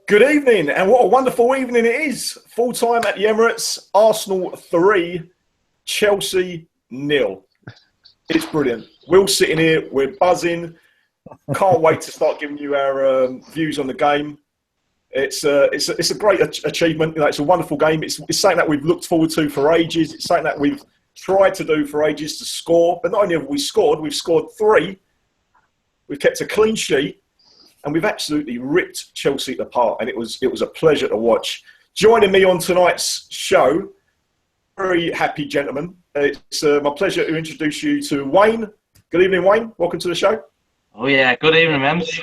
Good evening, and what a wonderful evening it is. Full time at the Emirates, Arsenal 3, Chelsea 0. It's brilliant. We're sitting here, we're buzzing. Can't wait to start giving you our views on the game. It's a great achievement. You know, it's a wonderful game. It's something that we've looked forward to for ages. It's something that we've tried to do for ages, to score. But not only have we scored, we've scored 3. We've kept a clean sheet. And we've absolutely ripped Chelsea apart, and it was a pleasure to watch. Joining me on tonight's show, very happy gentleman. It's my pleasure to introduce you to Wayne. Good evening, Wayne. Welcome to the show. Oh yeah, good evening, Mems.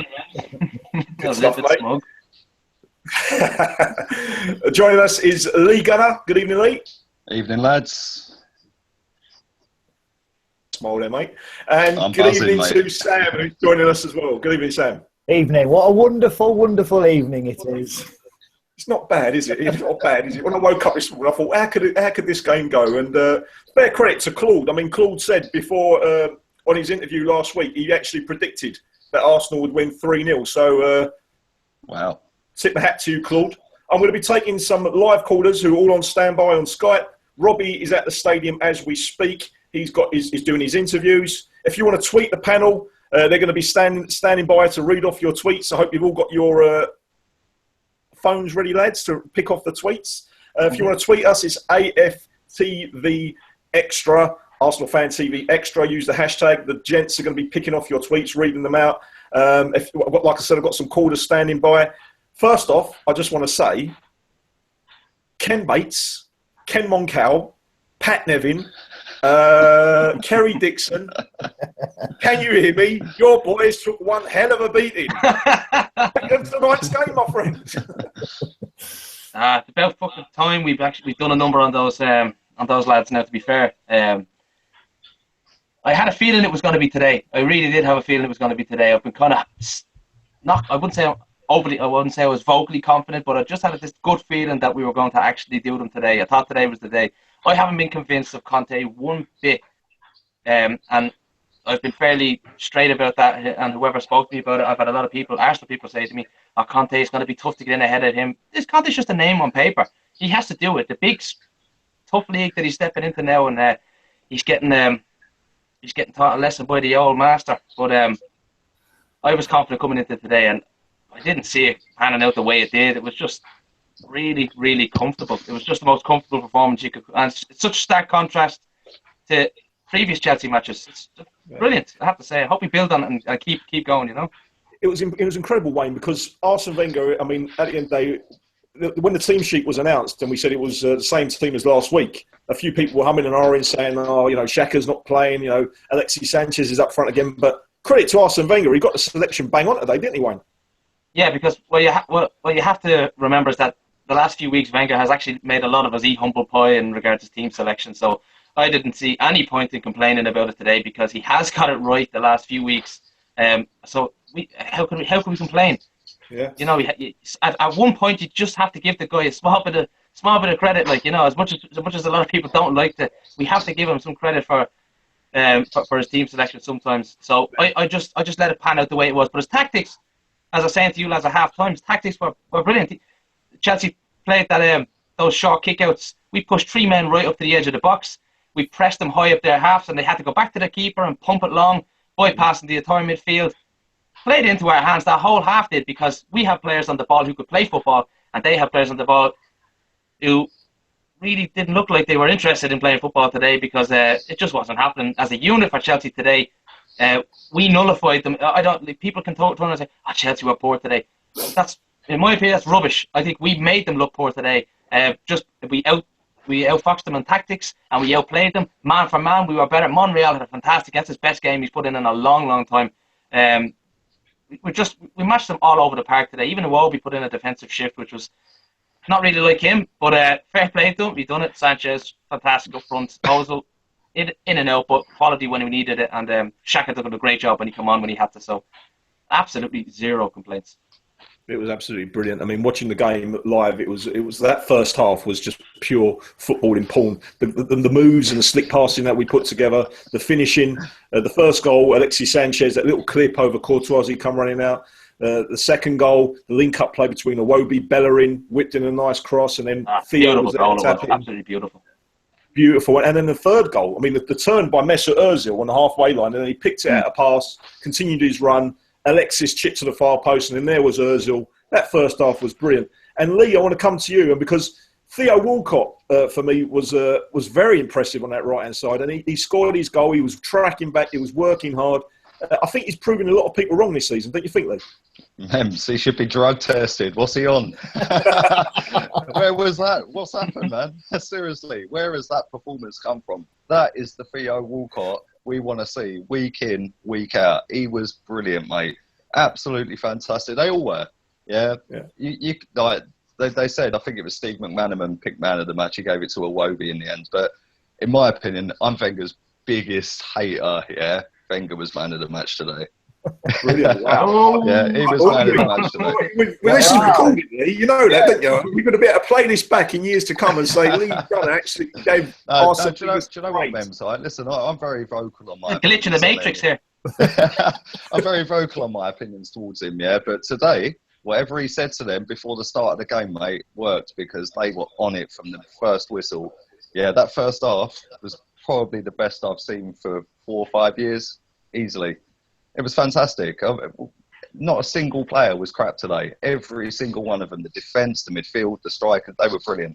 Good stuff, mate. Joining us is Lee Gunner. Good evening, Lee. Evening, lads. Smile there, mate. And I'm good buzzing, evening mate. to Sam, who's joining us as well. Good evening, Sam. Evening. What a wonderful, wonderful evening it is. It's not bad, is it? It's not bad, is it? When I woke up this morning, I thought, how could this game go? And fair credit to Claude. I mean, Claude said before on his interview last week, he actually predicted that Arsenal would win 3-0. So, wow. Tip the hat to you, Claude. I'm going to be taking some live callers who are all on standby on Skype. Robbie is at the stadium as we speak. He's doing his interviews. If you want to tweet the panel, they're going to be standing by to read off your tweets. I hope you've all got your phones ready, lads, to pick off the tweets. If you want to tweet us, it's AFTVExtra, ArsenalFanTV Extra. Use the hashtag. The gents are going to be picking off your tweets, reading them out. Like I said, I've got some callers standing by. First off, I just want to say, Ken Bates, Ken Moncal, Pat Nevin, Kerry Dixon, can you hear me? Your boys took one hell of a beating. Tonight's game, my friend. It's about fucking time we've done a number on those lads now, to be fair. I had a feeling it was going to be today. I really did have a feeling it was going to be today. I've been kind of I wouldn't say I was vocally confident, but I just had this good feeling that we were going to actually do them today. I thought today was the day. I haven't been convinced of Conte one bit, and I've been fairly straight about that. And whoever spoke to me about it, I've had a lot of Arsenal people say to me, "Oh, Conte is going to be tough to get in ahead of him." This Conte's just a name on paper. He has to do it. The big, tough league that he's stepping into now, and he's getting taught a lesson by the old master. But I was confident coming into today, and I didn't see it panning out the way it did. It was just really, really comfortable. It was just the most comfortable performance you could, and it's such a stark contrast to previous Chelsea matches. It's brilliant, I have to say. I hope we build on it and keep going. You know, it was incredible, Wayne, because Arsene Wenger. I mean, at the end of the day, when the team sheet was announced and we said it was the same team as last week, a few people were humming and ahhing, saying, "Oh, you know, Xhaka's not playing. You know, Alexis Sanchez is up front again." But credit to Arsene Wenger, he got the selection bang on today, didn't he, Wayne? Yeah, because what you have to remember is that the last few weeks, Wenger has actually made a lot of us eat humble pie in regards to team selection. So I didn't see any point in complaining about it today because he has got it right the last few weeks. So how can we complain? Yeah. You know, at one point you just have to give the guy a small bit of credit. Like, you know, as much as a lot of people don't like to, we have to give him some credit for his team selection sometimes. So I just let it pan out the way it was. But his tactics, as I was saying to you lads at half time, his tactics were brilliant. Chelsea played those short kickouts. We pushed 3 men right up to the edge of the box. We pressed them high up their halves, and they had to go back to the keeper and pump it long, bypassing the entire midfield. Played into our hands, that whole half did, because we have players on the ball who could play football, and they have players on the ball who really didn't look like they were interested in playing football today, because it just wasn't happening. As a unit for Chelsea today, we nullified them. People can turn and say, "Oh, Chelsea were poor today." That's, in my opinion, that's rubbish. I think we made them look poor today. We outfoxed them in tactics, and we outplayed them man for man. We were better. Monreal had a fantastic. That's his best game he's put in a long, long time. We matched them all over the park today. Even Iwobi put in a defensive shift, which was not really like him, but fair play to him. He done it. Sanchez, fantastic up front. Ozil, in and out, but quality when we needed it. And Xhaka did a great job when he came on when he had to. So absolutely zero complaints. It was absolutely brilliant. I mean, watching the game live, it was that first half was just pure footballing porn. The moves and the slick passing that we put together, the finishing, the first goal, Alexis Sanchez, that little clip over Courtois, he come running out. The second goal, the link-up play between Iwobi, Bellerin, whipped in a nice cross, and then Theo was there tapping. Absolutely beautiful. Beautiful. And then the third goal, I mean, the turn by Mesut Ozil on the halfway line, and then he picked it out a pass, continued his run. Alexis chipped to the far post, and then there was Ozil. That first half was brilliant. And Lee, I want to come to you, and because Theo Walcott, for me, was very impressive on that right-hand side, and he scored his goal. He was tracking back. He was working hard. I think he's proving a lot of people wrong this season, don't you think, Lee? Mems, he should be drug tested. What's he on? Where was that? What's happened, man? Seriously, where has that performance come from? That is the Theo Walcott we want to see week in, week out. He was brilliant, mate. Absolutely fantastic. They all were. Yeah. You like they said, I think it was Steve McManaman picked man of the match. He gave it to Iwobi in the end. But in my opinion, I'm Wenger's biggest hater. Yeah, Wenger was man of the match today. Brilliant. Wow. Yeah, he was man of the match today. Well, this is recorded, Lee. You know that, don't you? We're going to be able to play this back in years to come and say Lee Dunn actually gave Arsenal. Do you know what, Mems? Listen, I'm very vocal on my glitch in the matrix here. I'm very vocal on my opinions towards him, yeah. But today, whatever he said to them before the start of the game, mate, worked because they were on it from the first whistle. Yeah, that first half was probably the best I've seen for 4 or 5 years, easily. It was fantastic. Not a single player was crap today. Every single one of them, the defence, the midfield, the striker, they were brilliant.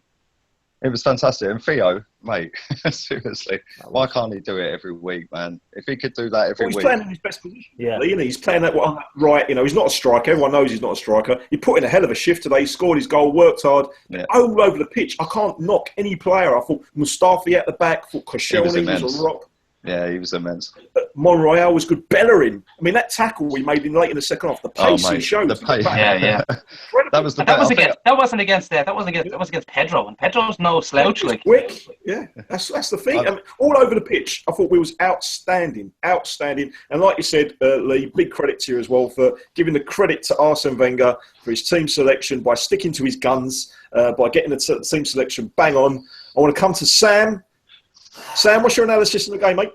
It was fantastic. And Theo, mate, seriously, why can't he do it every week, man? If he could do that every week. He's playing in his best position. Yeah. He's playing that right. He's not a striker. Everyone knows he's not a striker. He put in a hell of a shift today. He scored his goal, worked hard, all over the pitch. I can't knock any player. I thought Mustafi at the back. I thought Koscielny was a rock. Yeah, he was immense. Monreal was good. Bellerin. I mean, that tackle we made in late in the second half, the pace he showed. Yeah. that was the that wasn't against Pedro, and Pedro's no slouch. Like, quick. Yeah, that's the thing. I mean, all over the pitch, I thought we was outstanding. And like you said, Lee, big credit to you as well for giving the credit to Arsene Wenger for his team selection by sticking to his guns, by getting the team selection bang on. I want to come to Sam. Sam, what's your analysis of the game, mate?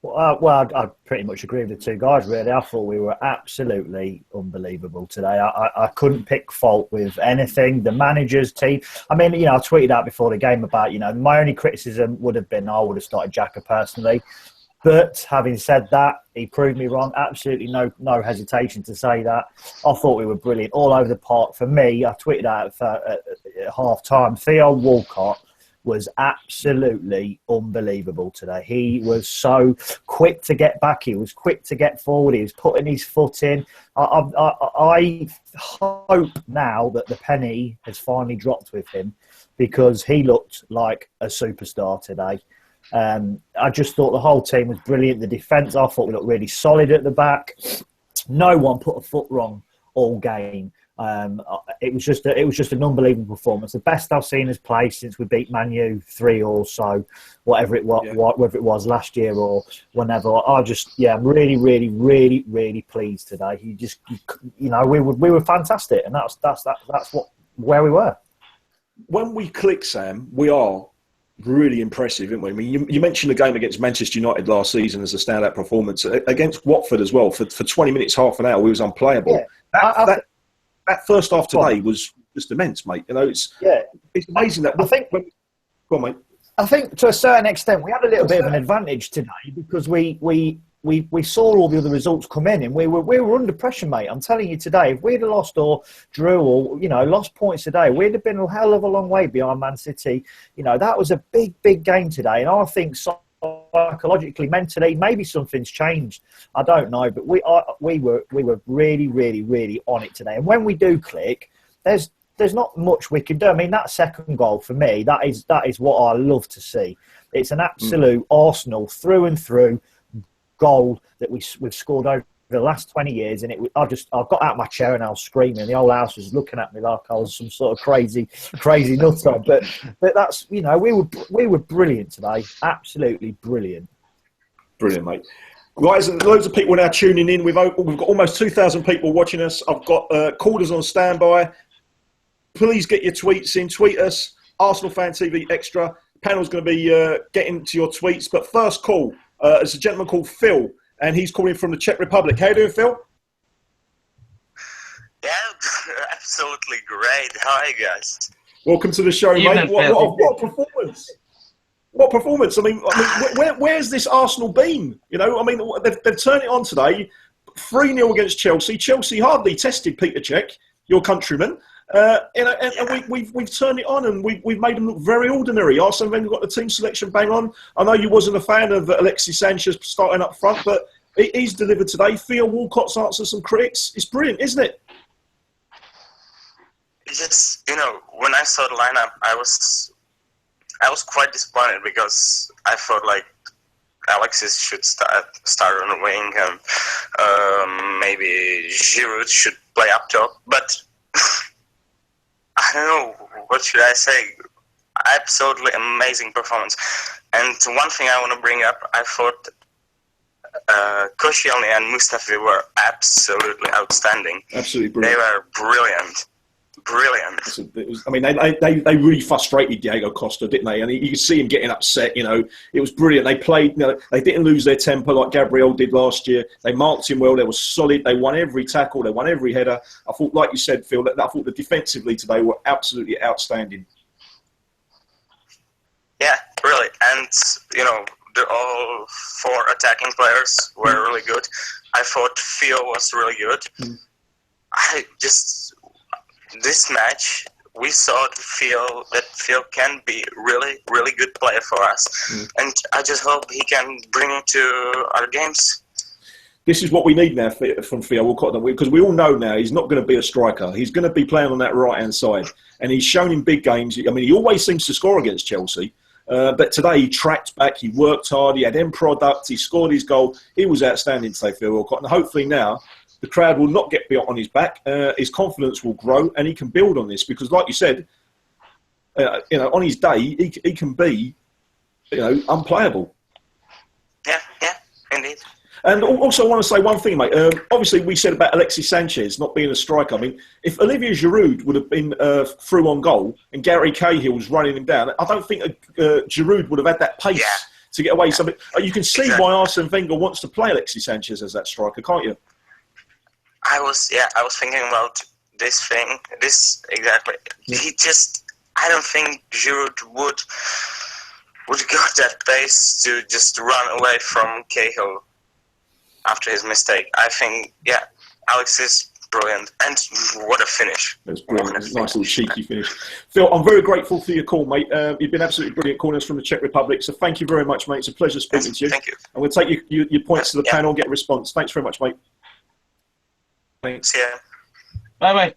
Well, I pretty much agree with the two guys, really. I thought we were absolutely unbelievable today. I couldn't pick fault with anything. The manager's team. I mean, I tweeted out before the game about, my only criticism would have been I would have started Xhaka personally. But having said that, he proved me wrong. Absolutely no hesitation to say that. I thought we were brilliant all over the park. For me, I tweeted out at half-time, Theo Walcott was absolutely unbelievable today. He was so quick to get back. He was quick to get forward. He was putting his foot in. I hope now that the penny has finally dropped with him because he looked like a superstar today. I just thought the whole team was brilliant. The defence, I thought we looked really solid at the back. No one put a foot wrong all game. It was just an unbelievable performance. The best I've seen us play since we beat Man U 3 or so, whatever it was last year or whenever. I'm really, really, really, really pleased today. We were fantastic, and that's where we were. When we click, Sam, we are really impressive, aren't we? I mean, you mentioned the game against Manchester United last season as a standout performance. Against Watford as well, for 20 minutes, half an hour, we was unplayable. Yeah. That first half today was just immense, mate. It's amazing that. Go on, mate. I think to a certain extent we had a little bit of an advantage today because we saw all the other results come in and we were under pressure, mate. I'm telling you today, if we'd have lost or drew or lost points today, we'd have been a hell of a long way behind Man City. That was a big game today, and I think psychologically, mentally, maybe something's changed. I don't know, but we were really, really, really on it today. And when we do click, there's not much we can do. I mean, that second goal for me, that is what I love to see. It's an absolute Arsenal through and through goal that we've scored over the last 20 years, and I got out of my chair and I was screaming. The whole house was looking at me like I was some sort of crazy nutter. But that's we were brilliant today, absolutely brilliant. Brilliant, mate. Guys, loads of people now tuning in. We've got almost 2,000 people watching us. I've got callers on standby. Please get your tweets in. Tweet us, ArsenalFanTV.Extra. Panel's going to be getting to your tweets. But first call, it's a gentleman called Phil, and he's calling from the Czech Republic. How you doing, Phil? Yeah, absolutely great. Hi, guys. Welcome to the show, mate. What performance! What performance! I mean, where's this Arsenal been? You know, I mean, they've turned it on today, 3-0 against Chelsea. Chelsea hardly tested Peter Cech, your countryman. And we've turned it on, and we've made them look very ordinary. Arsene Wenger got the team selection bang on. I know you wasn't a fan of Alexis Sanchez starting up front, but he's delivered today. Theo Walcott's answered some critics. It's brilliant, isn't it? Just, you know, when I saw the lineup, I was quite disappointed because I felt like Alexis should start on the wing, and maybe Giroud should play up top. But I don't know, what should I say? Absolutely amazing performance. And one thing I want to bring up, I thought Koscielny and Mustafi were absolutely outstanding. Absolutely brilliant. They were brilliant. Brilliant. I mean, they really frustrated Diego Costa, didn't they? And you could see him getting upset. You know, it was brilliant. They played. You know, they didn't lose their temper like Gabriel did last year. They marked him well. They were solid. They won every tackle. They won every header. I thought, like you said, Phil, I thought that defensively today were absolutely outstanding. Yeah, really. And you know, all 4 attacking players were really good. I thought Theo was really good. This match, we saw that Theo can be really, really good player for us. And I just hope he can bring it to our games. This is what we need now from Theo Walcott, because we all know now he's not going to be a striker. He's going to be playing on that right-hand side. And he's shown in big games. I mean, he always seems to score against Chelsea. But today he tracked back, he worked hard, he had end product, he scored his goal. He was outstanding today, Theo Walcott. And hopefully now the crowd will not get on his back. His confidence will grow, and he can build on this because, like you said, you know, on his day he can be, you know, unplayable. Yeah, indeed. And also, I want to say one thing, mate. Obviously, we said about Alexis Sanchez not being a striker. I mean, if Olivier Giroud would have been through on goal and Gary Cahill was running him down, I don't think Giroud would have had that pace to get away. So you can see why Arsene Wenger wants to play Alexis Sanchez as that striker, can't you? I was thinking about this exactly. I don't think Giroud would go that pace to just run away from Cahill after his mistake. I think, Alex is brilliant. And what a finish. That's brilliant. Nice little cheeky finish. Phil, I'm very grateful for your call, mate. You've been absolutely brilliant calling us from the Czech Republic. So thank you very much, mate. It's a pleasure speaking to you. Thank you. And we'll take your points to the panel, get a response. Thanks very much, mate. Thanks. Yeah. Bye-bye.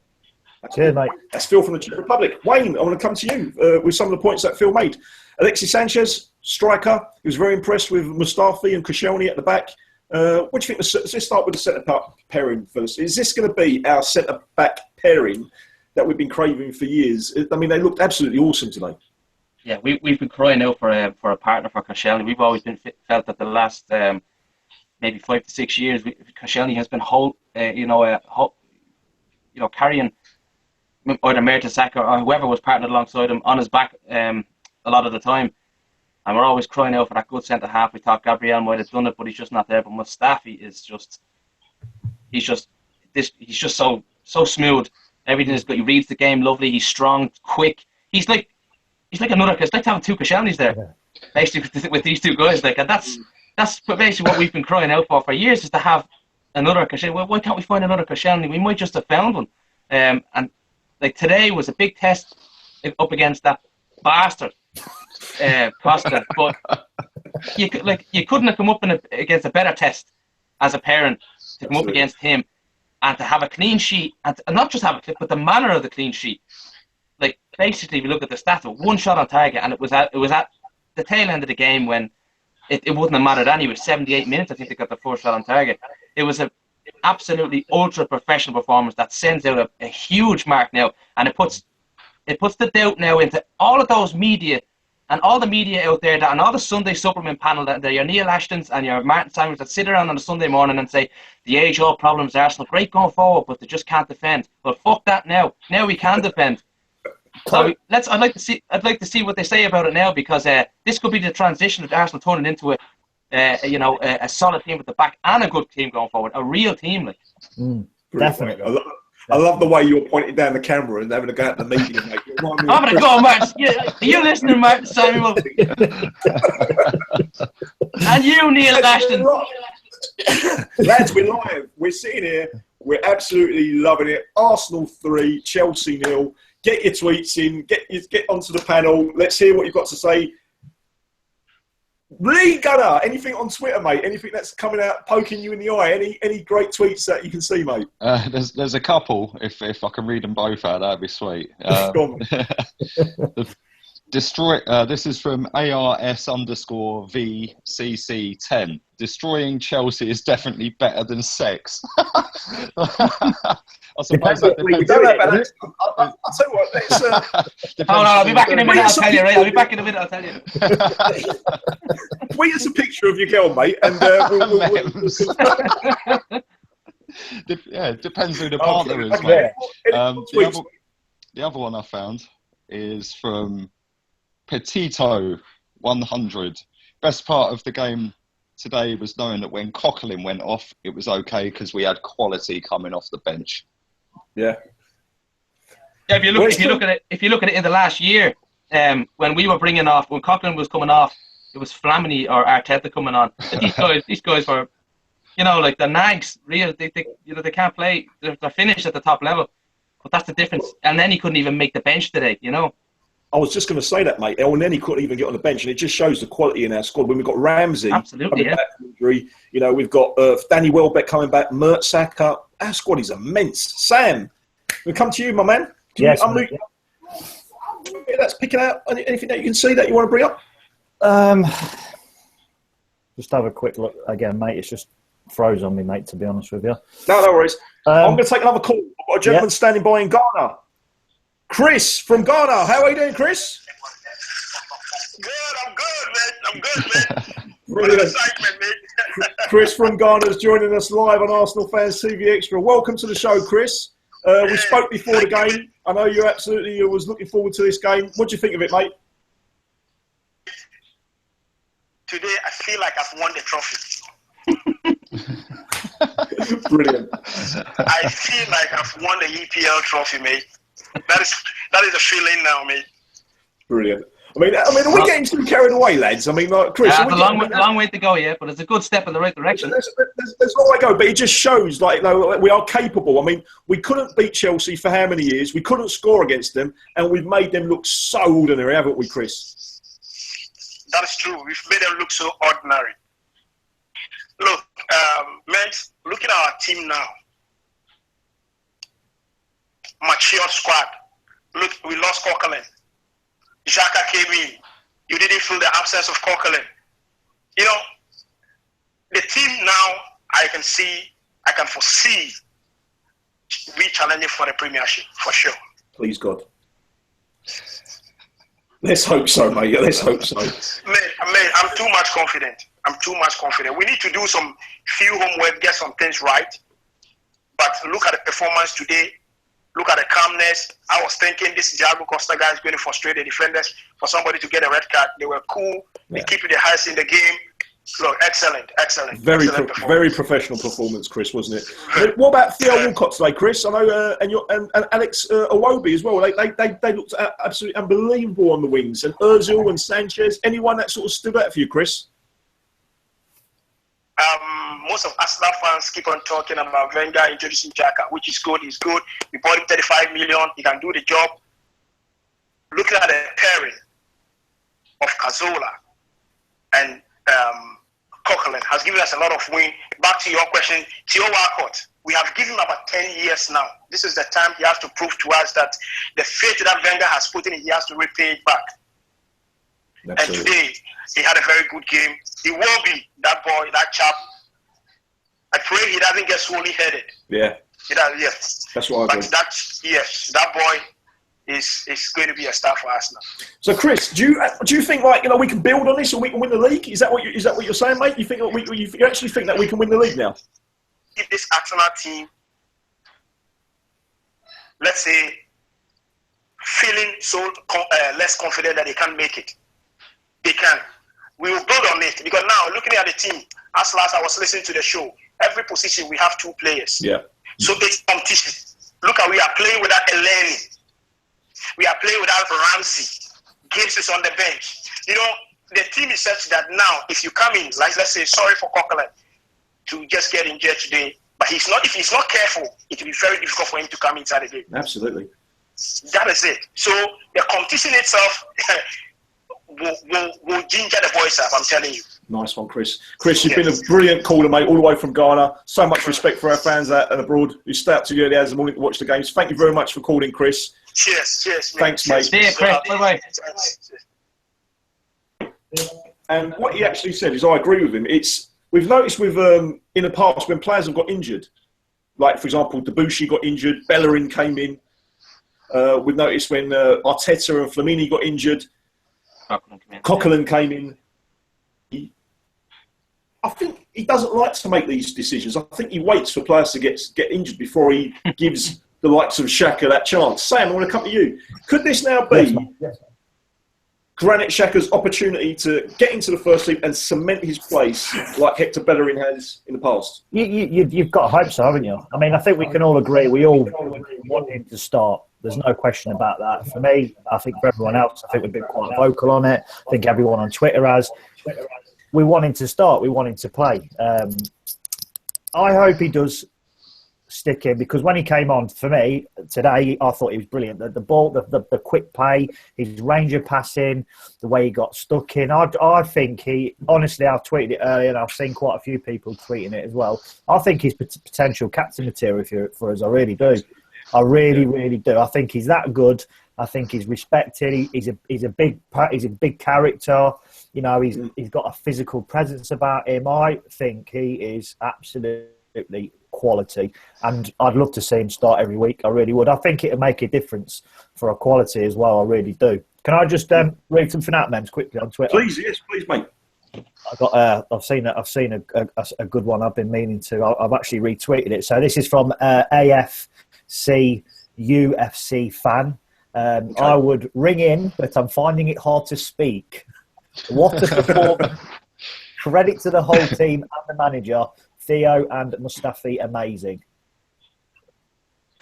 Cheers, mate. That's Phil from the Czech Republic. Wayne, I want to come to you with some of the points that Phil made. Alexis Sanchez, striker. He was very impressed with Mustafi and Koscielny at the back. What do you think? Let's start with the centre-back pairing first. Is this going to be our centre-back pairing that we've been craving for years? I mean, they looked absolutely awesome today. Yeah, we've been crying out for a partner for Koscielny. We've always been felt that the last maybe 5 to 6 years, Koscielny has been carrying either Mertesacker or whoever was partnered alongside him on his back a lot of the time. And we're always crying out for that good centre half. We thought Gabriel might have done it, but he's just not there. But Mustafi is he's just so smooth. Everything is good. He reads the game lovely. He's strong, quick. It's like having 2 Koscielnys there, basically with these 2 guys. And that's basically what we've been crying out for years, is to have another Koscielny. Well, why can't we find another Koscielny? We might just have found one. And like today was a big test up against that bastard. Costa, but you couldn't have come up against a better test as a parent to come up against him and to have a clean sheet, and not just have a clip, but the manner of the clean sheet. Like basically, if you look at the stats, 1 shot on target, and it was at the tail end of the game when it wouldn't have mattered anyway. 78 minutes, I think they got the 4th shot on target. It was an absolutely ultra professional performance that sends out a huge mark now, and it puts the doubt now into all of those media and all the media out there, and all the Sunday supplement panel, that your Neil Ashtons and your Martin Samuels that sit around on a Sunday morning and say the age-old problems Arsenal great going forward, but they just can't defend. Well, fuck that now. Now we can defend. So I'd like to see what they say about it now, because this could be the transition of Arsenal turning into a solid team at the back and a good team going forward, a real team. Like. Definitely. I love the way you're pointing down the camera and having a go at the media, mate. I'm going to go, Martin. Are you listening, Martin Samuel? And you, Neil Ashton. Lads, we're live. We're sitting here. We're absolutely loving it. Arsenal 3, Chelsea 0. Get your tweets in. Get onto the panel. Let's hear what you've got to say. Lee Gunner, anything on Twitter, mate? Anything that's coming out, poking you in the eye? Any great tweets that you can see, mate? There's a couple. If I can read them both out, that'd be sweet. Destroy. This is from ARS_VCC10. Destroying Chelsea is definitely better than sex. I suppose that depends. I'll tell you what. I'll be back in a minute. I'll tell you. Right, I'll be back in a minute. I'll tell you. Tweet us a picture of your girl, mate, and yeah, it depends who the partner is, okay. mate. The other one I found is from Petito 100. Best part of the game today was knowing that when Coquelin went off, it was okay because we had quality coming off the bench. Yeah. Yeah, if you look at it in the last year, when we were bringing off, when Coquelin was coming off, it was Flamini or Arteta coming on. These guys were, like the nags. Real, they can't play. They're finished at the top level. But that's the difference. And then he couldn't even make the bench today. I was just going to say that, mate. El Neni couldn't even get on the bench, and it just shows the quality in our squad. When we've got Ramsey, absolutely, back from injury, we've got Danny Welbeck coming back, Mertesacker. Our squad is immense. Sam, we come to you, my man. Yes, that's picking out anything that you can see that you want to bring up. Just have a quick look again, mate. It's just froze on me, mate, to be honest with you. No worries. I'm going to take another call. I've got a gentleman standing by in Ghana. Chris from Ghana. How are you doing, Chris? Good, I'm good, man. Brilliant. Excitement, man. Chris from Ghana is joining us live on ArsenalFanTV. Welcome to the show, Chris. We spoke before the game. I know you absolutely was looking forward to this game. What do you think of it, mate? Today, I feel like I've won the trophy. Brilliant. I feel like I've won the EPL trophy, mate. That is the feeling now, mate. Brilliant. I mean, are we getting too carried away, lads? I mean, like, Chris, it's a long way to go, but it's a good step in the right direction. There's a long way to go, but it just shows, like we are capable. I mean, we couldn't beat Chelsea for how many years? We couldn't score against them, and we've made them look so ordinary, haven't we, Chris? That is true. We've made them look so ordinary. Look, mates, look at our team now. Mature squad. Look, we lost Coquelin. Xhaka came in. You didn't feel the absence of Coquelin. The team now, I can foresee we challenging for the Premiership, for sure. Please, God. Let's hope so, mate. Let's hope so. Mate, I'm too much confident. We need to do some few homework, get some things right. But look at the performance today. Look at the calmness. I was thinking this Thiago Costa guy is going to frustrate the defenders for somebody to get a red card. They were cool. They keep it the highest in the game. Look, excellent. Very professional performance, Chris, wasn't it? What about Theo Walcott today, Chris? I know, and Alex Iwobi as well. They looked absolutely unbelievable on the wings. And Ozil and Sanchez. Anyone that sort of stood out for you, Chris? Most of Arsenal fans keep on talking about Wenger introducing Xhaka, which is good. He's good. We bought him 35 million. He can do the job. Look at the pairing of Cazorla and Coquelin has given us a lot of win. Back to your question, Theo Walcott, we have given him about 10 years now. This is the time he has to prove to us that the faith that Wenger has put in, he has to repay it back. Absolutely. And today, he had a very good game. He will be that boy, that chap. I pray he doesn't get swollen headed. Yeah. Yes. That's what I think. That boy, is going to be a star for Arsenal. So, Chris, do you think we can build on this and we can win the league? Is that what you're saying, mate? You think you actually think that we can win the league now? If this Arsenal team, let's say, feeling less confident that they can't make it, they can. We will build on it because now looking at the team, as last I was listening to the show, every position we have 2 players. Yeah. So it's competition. Look at we are playing without Eleni. We are playing without Ramsey. Gibbs is on the bench. The team is such that now, if you come in, like let's say, sorry for Coquelin to just get injured today, but if he's not careful, it will be very difficult for him to come inside the game. Absolutely. That is it. So the competition itself will ginger the boys up, I'm telling you. Nice one, Chris. Chris, you've been a brilliant caller, mate, all the way from Ghana. So much respect for our fans out and abroad who stay up to the early hours of the morning to watch the games. Thank you very much for calling, Chris. Cheers, mate. Thanks, mate. See you, Chris. Bye-bye. And what he actually said is, I agree with him. We've noticed with in the past when players have got injured, like for example, Debussy got injured, Bellerin came in. We've noticed when Arteta and Flamini got injured, Coquelin came in. I think he doesn't like to make these decisions. I think he waits for players to get injured before he gives the likes of Xhaka that chance. Sam, I want to come to you. Could this now be Granit Xhaka's opportunity to get into the first team and cement his place like Hector Bellerin has in the past? You've got to hope so, haven't you? I mean, I think we can all agree. We all want him to start. There's no question about that. For me, I think for everyone else, I think we've been quite vocal on it. I think everyone on Twitter has. We want him to start. We want him to play. I hope he does stick in because when he came on for me today, I thought he was brilliant. The ball, the quick play, his range of passing, the way he got stuck in. I think honestly, I've tweeted it earlier and I've seen quite a few people tweeting it as well. I think he's potential captain material for us. I really do. I really, really do. I think he's that good. I think he's respected. He's a big character. He's got a physical presence about him. I think he is absolutely quality, and I'd love to see him start every week. I really would. I think it'd make a difference for our quality as well. I really do. Can I just read something out, Mems, quickly on Twitter? Please, yes, please, mate. I've seen a good one. I've been meaning to. I've actually retweeted it. So this is from A.F.C. UFC fan. Okay. I would ring in, but I'm finding it hard to speak. What a performance. Credit to the whole team and the manager, Theo and Mustafi, amazing.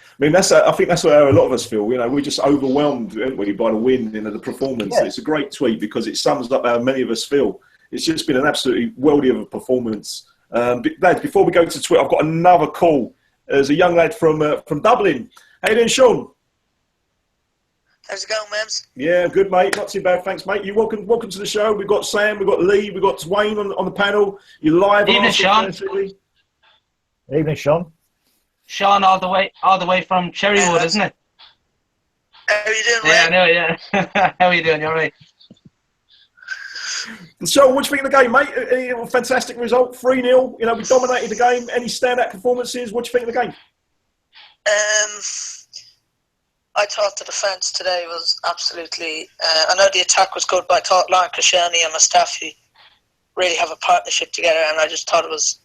I mean, I think that's how a lot of us feel. We're just overwhelmed, aren't we, by the win, the performance. Yeah. It's a great tweet because it sums up how many of us feel. It's just been an absolutely worldly of a performance. Lads, before we go to Twitter, I've got another call. There's a young lad from Dublin. How you doing, Sean? How's it going, Mems? Yeah, good, mate. Not too bad, thanks, mate. You're welcome to the show. We've got Sam, we've got Lee, we've got Wayne on the panel. You're live. Evening, Sean. Evening, Sean. Sean, all the way from Cherrywood, isn't it? How are you doing, Wayne? Yeah, I know, yeah. How are you doing? You all right? So, what do you think of the game, mate? A fantastic result, 3-0. We dominated the game. Any standout performances? What do you think of the game? I thought the defence today was absolutely... I know the attack was good, but I thought Lauren Koscielny and Mustafi really have a partnership together, and I just thought it was...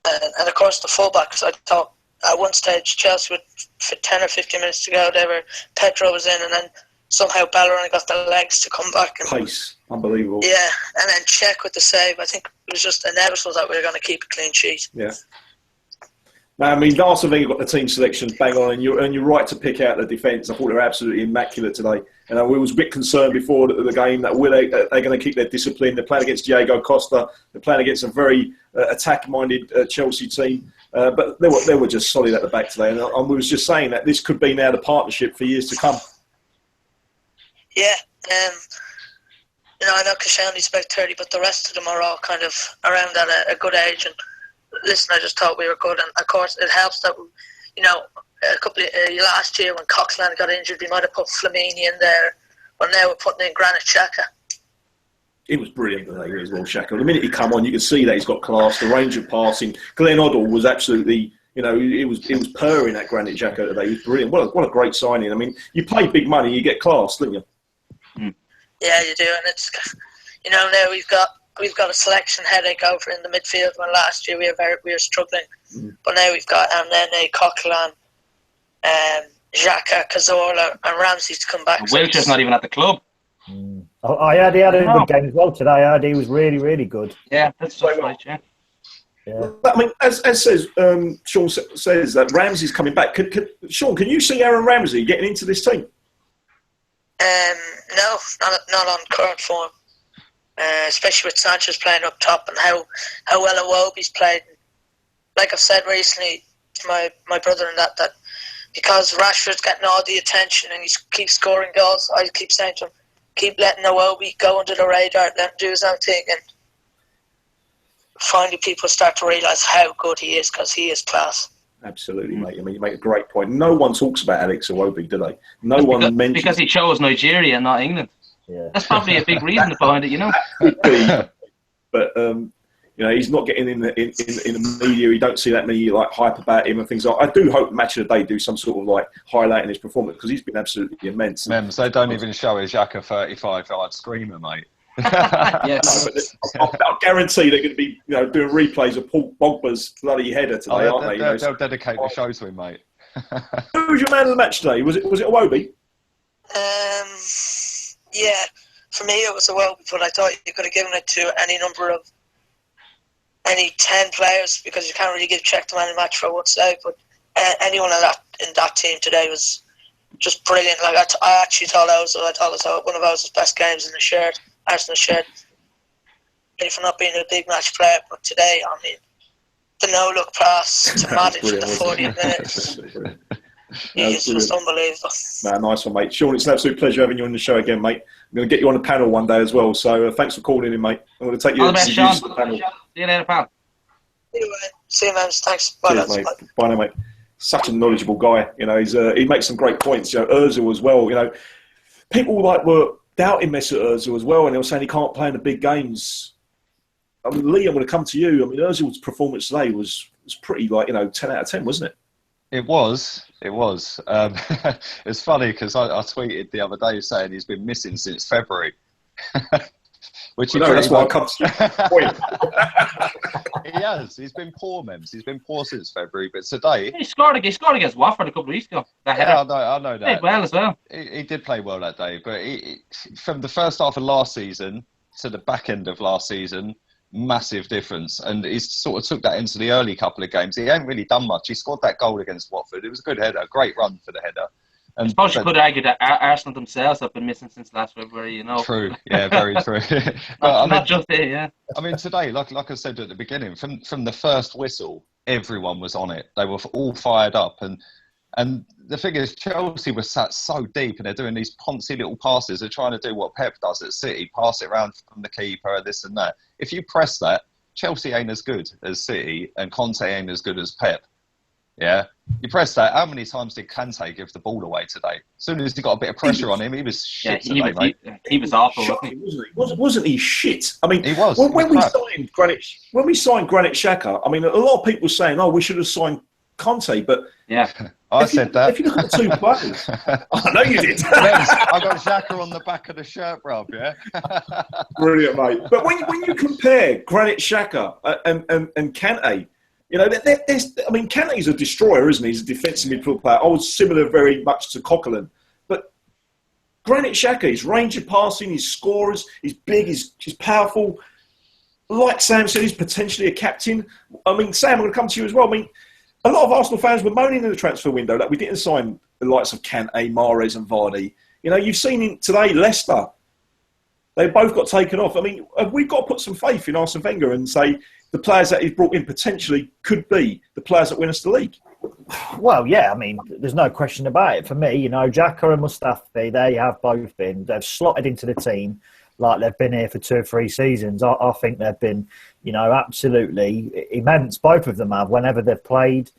and, of course, the fullbacks, I thought at one stage, Chelsea would, for 10 or 15 minutes to go, Pedro was in, and then somehow Bellerin got the legs to come back. And, pace, unbelievable. Yeah, and then Czech with the save. I think it was just inevitable that we were going to keep a clean sheet. Yeah. I mean, Arsene Wenger got the team selections bang on, and you're right to pick out the defence. I thought they were absolutely immaculate today. And we was a bit concerned before the game that they're going to keep their discipline. They're playing against Diego Costa. They're playing against a very attack-minded Chelsea team. But they were just solid at the back today. And we was just saying that this could be now the partnership for years to come. Yeah. I know Koscielny's about 30, but the rest of them are all kind of around at a good age. And listen, I just thought we were good, and of course it helps that a couple of last year when Coquelin got injured, we might have put Flamini in there, but now we're putting in Granit Xhaka. It was brilliant today as well, Xhaka. The minute he come on, you can see that he's got class, the range of passing. Glenn Hoddle was absolutely You know, it was purring that Granit Xhaka today. He was brilliant. What a great signing. I mean, you pay big money, you get class, don't you? Yeah, you do, and it's, you know, now we've got a selection headache over in the midfield. When last year we were struggling, but now we've got Nene, Coquelin, Xhaka, Cazorla, and Ramsey to come back. And Wilshere's not even at the club. I heard he had a good game as well today. I heard he was really, really good. Yeah, that's right. Yeah. Yeah. I mean, as says Sean says that Ramsey's coming back. Sean, can you see Aaron Ramsey getting into this team? No, not on current form. Especially with Sanchez playing up top and how well Iwobi's played. Like I've said recently to my brother and that because Rashford's getting all the attention and he keeps scoring goals, I keep saying to him, keep letting Iwobi go under the radar, let him do his own thing, and finally people start to realise how good he is, because he is class. Absolutely, mate. I mean, you make a great point. No one talks about Alex Iwobi, do they? No one mentions... Because he chose Nigeria and not England. Yeah. That's probably a big reason behind it, you know. But you know, he's not getting in the media. You don't see that many like hype about him and things like. I do hope Match of the Day do some sort of like highlighting his performance, because he's been absolutely immense. Mems, they don't even show a Xhaka 35-yard screamer, mate. Yes. I'll guarantee they're going to be, you know, doing replays of Paul Pogba's bloody header today, aren't they? They'll dedicate the show to him, mate. Who was your man of the match today? Was it Iwobi? Yeah, for me it was Iwobi, but I thought you could have given it to any 10 players, because you can't really give Czech the man of the match for one save. But anyone in that team today was just brilliant. Like I actually thought it was one of Ozil's best games in the shirt. Arsenal shirt, for not being a big match player, but today, I mean, the no-look pass to Matic in the 40th minute, he's just unbelievable. Nah, nice one, mate. Sean, it's an absolute pleasure having you on the show again, mate. I'm going to get you on the panel one day as well, so thanks for calling in, mate. I'm going to take you all the best, Sean. To the panel. See you later, pal. See you, man. Thanks. Bye, cheers, mate. Bye now, mate. Such a knowledgeable guy. You know, he makes some great points. You know, Ozil as well. You know, people were doubting Mesut Ozil as well, and they were saying he can't play in the big games. I mean, Lee, I'm going to come to you. I mean, Ozil's performance today was pretty, 10 out of 10, wasn't it? It was. It's funny because I tweeted the other day saying he's been missing since February. Which that's why I come to you. He has. He's been poor, Mems. He's been poor since February. But today... He scored against Watford a couple of weeks ago. I know that. He played well as well. He did play well that day. But from the first half of last season to the back end of last season, massive difference. And he sort of took that into the early couple of games. He ain't really done much. He scored that goal against Watford. It was a good header. A great run for the header. I suppose you could argue that Arsenal themselves have been missing since last February, you know. True, yeah, very true. not just it, yeah. I mean, today, like I said at the beginning, from the first whistle, everyone was on it. They were all fired up. And the thing is, Chelsea was sat so deep, and they're doing these poncy little passes. They're trying to do what Pep does at City, pass it around from the keeper, this and that. If you press that, Chelsea ain't as good as City, and Conte ain't as good as Pep. Yeah, you press that. How many times did Kante give the ball away today? As soon as he got a bit of pressure on him, he was shit today, mate. He was awful, wasn't he? Shit. I mean, he was. When we signed Granit Xhaka, I mean, a lot of people were saying, "Oh, we should have signed Conte," but yeah, I said that. If you look at the two players, I know you did. I got Xhaka on the back of the shirt, Rob. Yeah, brilliant, mate. But when you compare Granit Xhaka and Kante. You know, Kante's a destroyer, isn't he? He's a defensive midfield player. I was similar very much to Coquelin. But Granit Xhaka, his range of passing, his scorers, he's big, he's powerful. Like Sam said, he's potentially a captain. I mean, Sam, I'm going to come to you as well. I mean, a lot of Arsenal fans were moaning in the transfer window that we didn't sign the likes of Kante, Mahrez and Vardy. You know, you've seen in today, Leicester. They both got taken off. I mean, have we got to put some faith in Arsene Wenger and say the players that he's brought in potentially could be the players that win us the league? Well, yeah, I mean, there's no question about it. For me, you know, Xhaka and Mustafi, they have both been. They've slotted into the team like they've been here for 2 or 3 seasons. I think they've been, you know, absolutely immense. Both of them have, whenever they've played.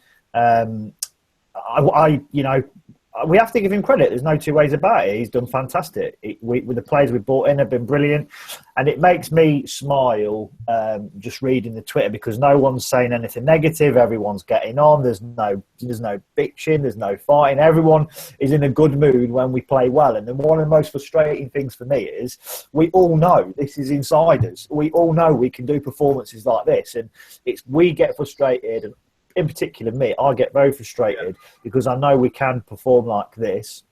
we have to give him credit. There's no two ways about it. He's done fantastic. With the players we brought in have been brilliant, and it makes me smile just reading the Twitter because no one's saying anything negative. Everyone's getting on. There's no bitching. There's no fighting. Everyone is in a good mood when we play well. And then one of the most frustrating things for me is we all know this is insiders. We all know we can do performances like this, and we get frustrated and. In particular, me, I get very frustrated because I know we can perform like this,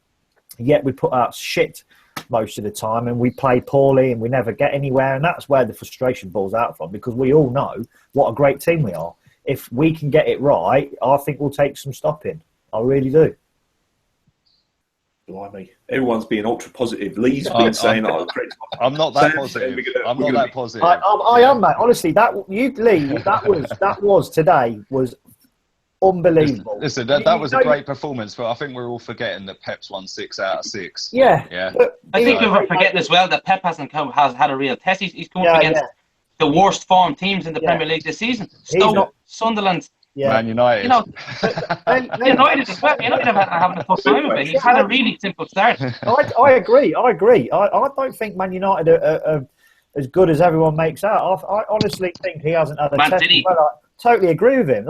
yet we put out shit most of the time and we play poorly and we never get anywhere. And that's where the frustration balls out from because we all know what a great team we are. If we can get it right, I think we'll take some stopping. I really do. Blimey. Everyone's being ultra positive. Lee's been saying, I'm not that positive. I'm not that positive. I am, mate. Honestly, Lee, that was today was unbelievable. Listen, that was a great performance, but I think we're all forgetting that Pep's won 6 out of 6. Yeah. I think we're forgetting as well that Pep has had a real test. He's come up against the worst form teams in the Premier League this season. Stoke, Sunderland. Man United. You know, United as well. United are having a tough time of it. He's had a really simple start. I agree. I don't think Man United are as good as everyone makes out. I honestly think he hasn't had a test. Well, I totally agree with him.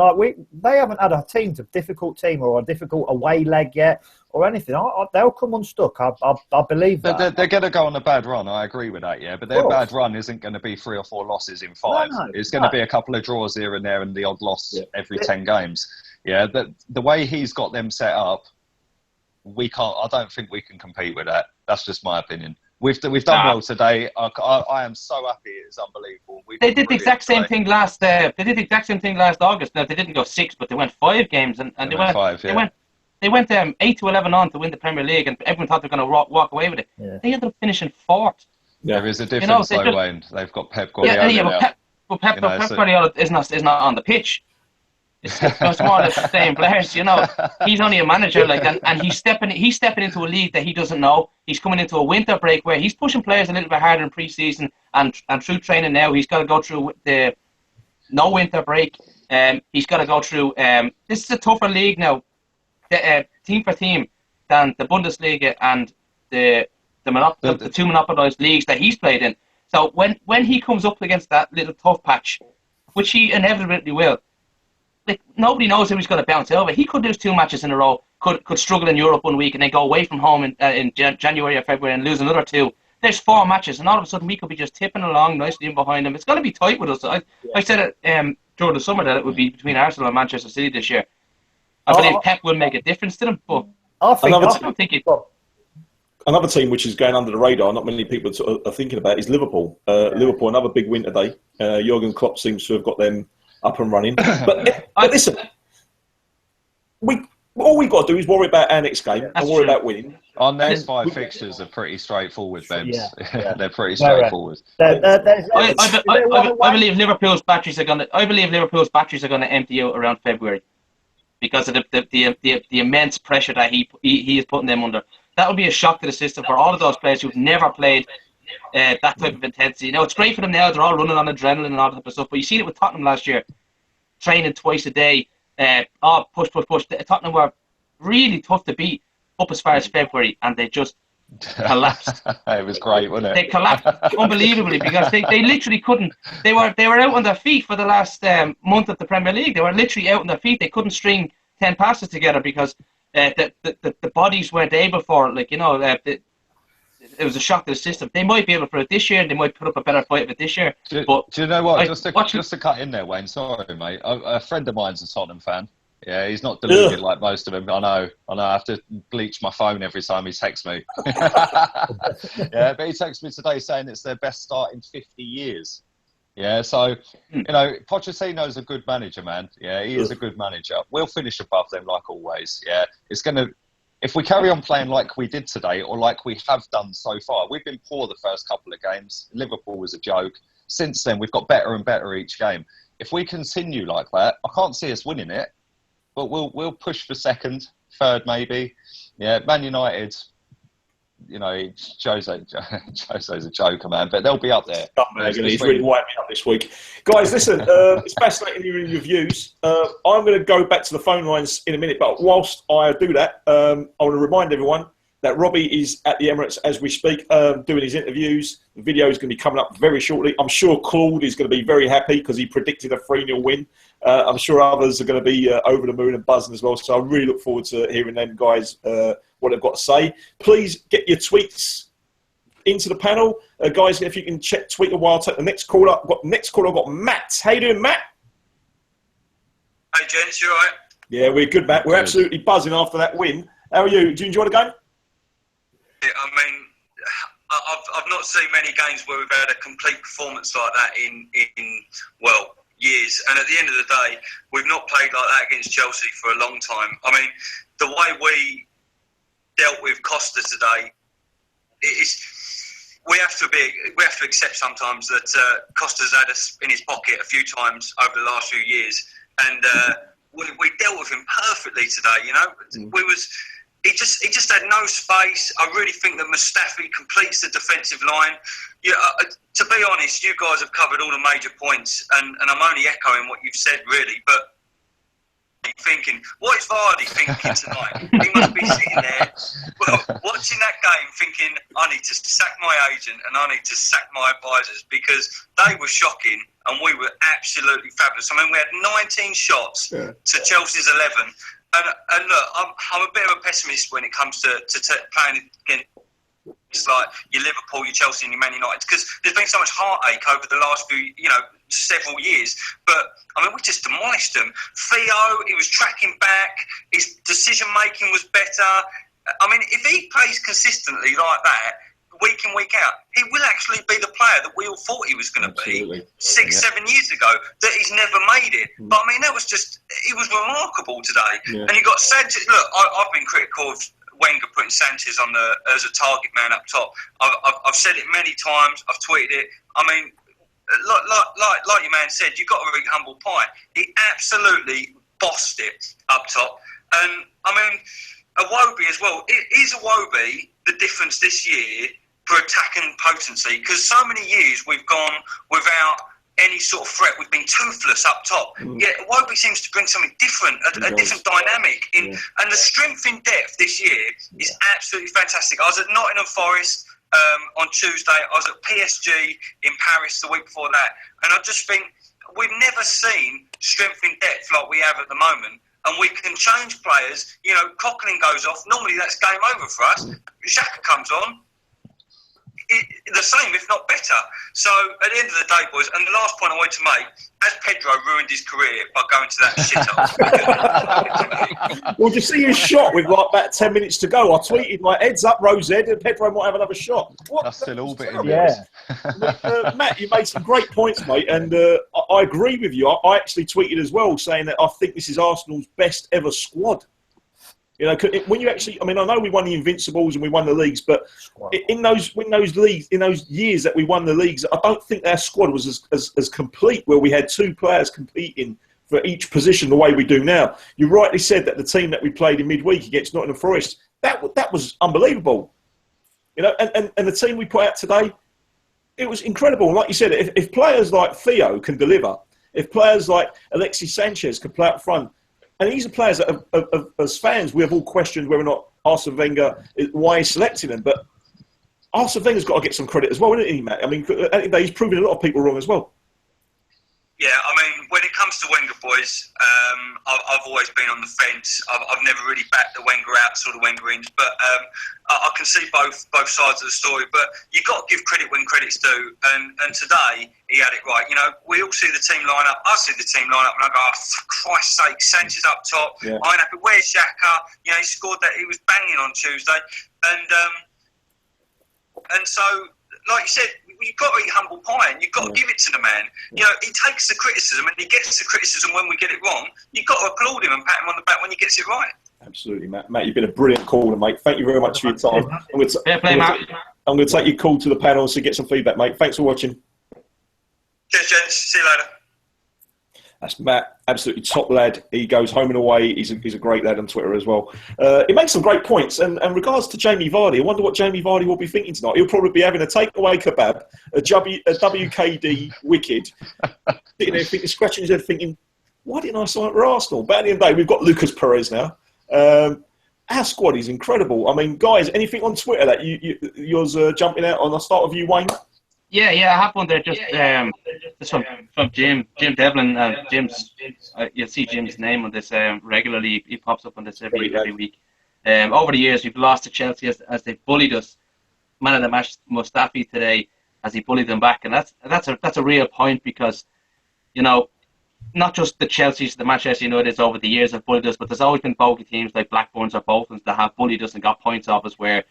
They haven't had a difficult team or a difficult away leg yet or anything. They'll come unstuck. I believe that. They're going to go on a bad run. I agree with that, but their bad run isn't going to be 3 or 4 losses in 5. No, it's going to be a couple of draws here and there and the odd loss every 10 games. Yeah, the way he's got them set up, we can't. I don't think we can compete with that. That's just my opinion. We've done well today. I am so happy. It's unbelievable. They did the exact same thing last. They did the exact same thing last August. Now they didn't go 6, but they went 5 games, and they went 5. They went 8-11 on to win the Premier League, and everyone thought they were going to walk away with it. Yeah. They ended up finishing 4th. Yeah. There is a difference, though, Wayne. They've got Pep Guardiola. But Pep Guardiola is not on the pitch. It's more or less the same players, He's only a manager, and he's stepping into a league that he doesn't know. He's coming into a winter break where he's pushing players a little bit harder in pre-season and through training now. He's got to go through the no winter break. He's got to go through. This is a tougher league now, team for team, than the Bundesliga and the two monopolised leagues that he's played in. So when he comes up against that little tough patch, which he inevitably will. Nobody knows who he's going to bounce over. He could lose 2 matches in a row, could struggle in Europe 1 week and then go away from home in January or February and lose another 2. There's 4 matches, and all of a sudden we could be just tipping along nicely in behind them. It's going to be tight with us. I said it during the summer that it would be between Arsenal and Manchester City this year. I believe Pep will make a difference to them, but I don't think it. Another team which is going under the radar, not many people are thinking about, is Liverpool. Liverpool, another big win today. Jurgen Klopp seems to have got them up and running. But listen, all we got to do is worry about our next game and worry about winning. Our next 5 fixtures are pretty straightforward, Ben. Yeah. They're pretty straightforward. I believe Liverpool's batteries are going to empty out around February because of the immense pressure that he is putting them under. That would be a shock to the system for all of those players who've never played that type of intensity. Now, it's great for them now. They're all running on adrenaline and all that type of stuff. But you seen it with Tottenham last year, training twice a day. Push. Tottenham were really tough to beat up as far as February, and they just collapsed. It was great, wasn't it? They collapsed unbelievably because they literally couldn't. They were out on their feet for the last month of the Premier League. They were literally out on their feet. They couldn't string 10 passes together because the bodies weren't able for it. It was a shock to the system. They might be able for it this year, and they might put up a better fight of it this year. Do you know what? Just to cut in there, Wayne. Sorry, mate. A friend of mine's a Tottenham fan. Yeah, he's not deluded like most of them. I know. I have to bleach my phone every time he texts me. Yeah, but he texted me today saying it's their best start in 50 years. Yeah, so, Pochettino's a good manager, man. Yeah, he is a good manager. We'll finish above them like always. Yeah, if we carry on playing like we did today or like we have done so far, we've been poor the first couple of games. Liverpool was a joke. Since then, we've got better and better each game. If we continue like that, I can't see us winning it, but we'll push for 2nd, 3rd maybe. Yeah, Man United, you know, Jose's a joker, man. But they'll be up there. He's really wiped me up this week. Guys, listen, it's fascinating hearing your views. I'm going to go back to the phone lines in a minute, but whilst I do that, I want to remind everyone that Robbie is at the Emirates as we speak, doing his interviews. The video is going to be coming up very shortly. I'm sure Claude is going to be very happy because he predicted a 3-0 win. I'm sure others are going to be over the moon and buzzing as well. So I really look forward to hearing them guys what they've got to say. Please get your tweets into the panel. Guys, if you can check Twitter while I take the next caller. I've got Matt. How you doing, Matt? Hey, gents, you all right? Yeah, we're good, Matt. We're absolutely buzzing after that win. How are you? Do you enjoy the game? I mean, I've not seen many games where we've had a complete performance like that in years. And at the end of the day, we've not played like that against Chelsea for a long time. I mean, the way we dealt with Costa today, we have to accept sometimes that Costa's had us in his pocket a few times over the last few years, and we dealt with him perfectly today. You know, He just had no space. I really think that Mustafi completes the defensive line. Yeah, to be honest, you guys have covered all the major points, and I'm only echoing what you've said, really. But I'm thinking, what is Vardy thinking tonight? He must be sitting there, watching that game, thinking, I need to sack my agent and I need to sack my advisors, because they were shocking and we were absolutely fabulous. I mean, we had 19 shots to Chelsea's 11. And look, I'm a bit of a pessimist when it comes to playing against like your Liverpool, your Chelsea, and your Man United, because there's been so much heartache over the last few, several years. But I mean, we just demolished them. Theo, he was tracking back. His decision making was better. I mean, if he plays consistently like that, week in, week out, he will actually be the player that we all thought he was going to be 6-7 years ago, that he's never made it. But I mean, it was remarkable today. And you got Sanchez. Look, I've been critical of Wenger putting Sanchez as a target man up top. I've said it many times. I've tweeted it. I mean, like your man said, you've got to eat humble pie. He absolutely bossed it up top. And I mean, Iwobi as well. Is Iwobi the difference this year for attacking potency? Because so many years we've gone without any sort of threat. We've been toothless up top. Yet Iwobi seems to bring something different, a different dynamic. And the strength in depth this year is absolutely fantastic. I was at Nottingham Forest on Tuesday. I was at PSG in Paris the week before that. And I just think we've never seen strength in depth like we have at the moment. And we can change players. Coquelin goes off. Normally that's game over for us. Xhaka comes on. The same, if not better. So at the end of the day, boys, and the last point I wanted to make, as Pedro ruined his career by going to that shithole. Well, did you see his shot with like about 10 minutes to go? I tweeted my heads up, Rose Ed, and Pedro might have another shot. That's still all bit in Matt, you made some great points, mate, and I agree with you. I actually tweeted as well, saying that I think this is Arsenal's best ever squad. When you actually, I mean, I know we won the Invincibles and we won the leagues, but in those years that we won the leagues, I don't think our squad was as complete, where we had two players competing for each position the way we do now. You rightly said that the team that we played in midweek against Nottingham Forest, that was unbelievable. And the team we put out today, it was incredible. And like you said, if players like Theo can deliver, if players like Alexis Sanchez can play up front. And these are players that, as fans, we have all questioned whether or not Arsene Wenger, why he's selecting them. But Arsene Wenger's got to get some credit as well, isn't he, Matt? I mean, he's proving a lot of people wrong as well. Yeah, I mean, when it comes to Wenger, boys, I've always been on the fence. I've never really backed the Wenger outs or the Wenger ins, but I can see both sides of the story. But you've got to give credit when credit's due, and today he had it right. We all see the team line up. I see the team line up, and I go, oh, for Christ's sake, Sanchez up top. Yeah. I'm happy. Where's Xhaka? He scored that. He was banging on Tuesday, and so, like you said, you've got to eat humble pie, and you've got to give it to the man. He takes the criticism, and he gets the criticism when we get it wrong. You've got to applaud him and pat him on the back when he gets it right. Absolutely, Matt. Matt, you've been a brilliant caller, mate. Thank you very much for your time. I'm going to take your call to the panel to get some feedback, mate. Thanks for watching. Cheers, gents. See you later. That's Matt, absolutely top lad. He goes home and away. He's a great lad on Twitter as well. He makes some great points. And regards to Jamie Vardy, I wonder what Jamie Vardy will be thinking tonight. He'll probably be having a takeaway kebab, a WKD wicked, sitting there thinking, scratching his head thinking, why didn't I sign for Arsenal? But at the end of the day, we've got Lucas Perez now. Our squad is incredible. I mean, guys, anything on Twitter that yours jumping out on? I'll start with you, Wayne. Yeah, I have one there just from Jim Devlin. Jim's, you'll see Jim's name on this regularly. He pops up on this every week. Over the years, we've lost to Chelsea as they bullied us. Man of the match, Mustafi today, as he bullied them back, and that's a real point because, you know, not just the Chelsea's, the Manchester United over the years have bullied us, but there's always been bogey teams like Blackburns or Boltons that have bullied us and got points off us where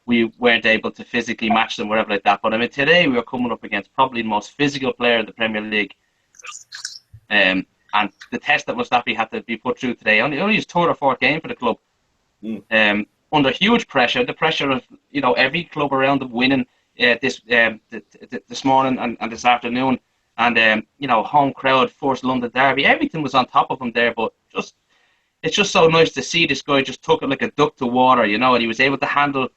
we weren't able to physically match them, whatever like that. But I mean, today we were coming up against probably the most physical player in the Premier League. And the test that Mustafi had to be put through today, only his third or fourth game for the club. Under huge pressure, the pressure of, you know, every club around them winning this morning and this afternoon. And, you know, home crowd, forced London derby, everything was on top of him there. But it's just so nice to see this guy just took it like a duck to water, you know, and he was able to handle,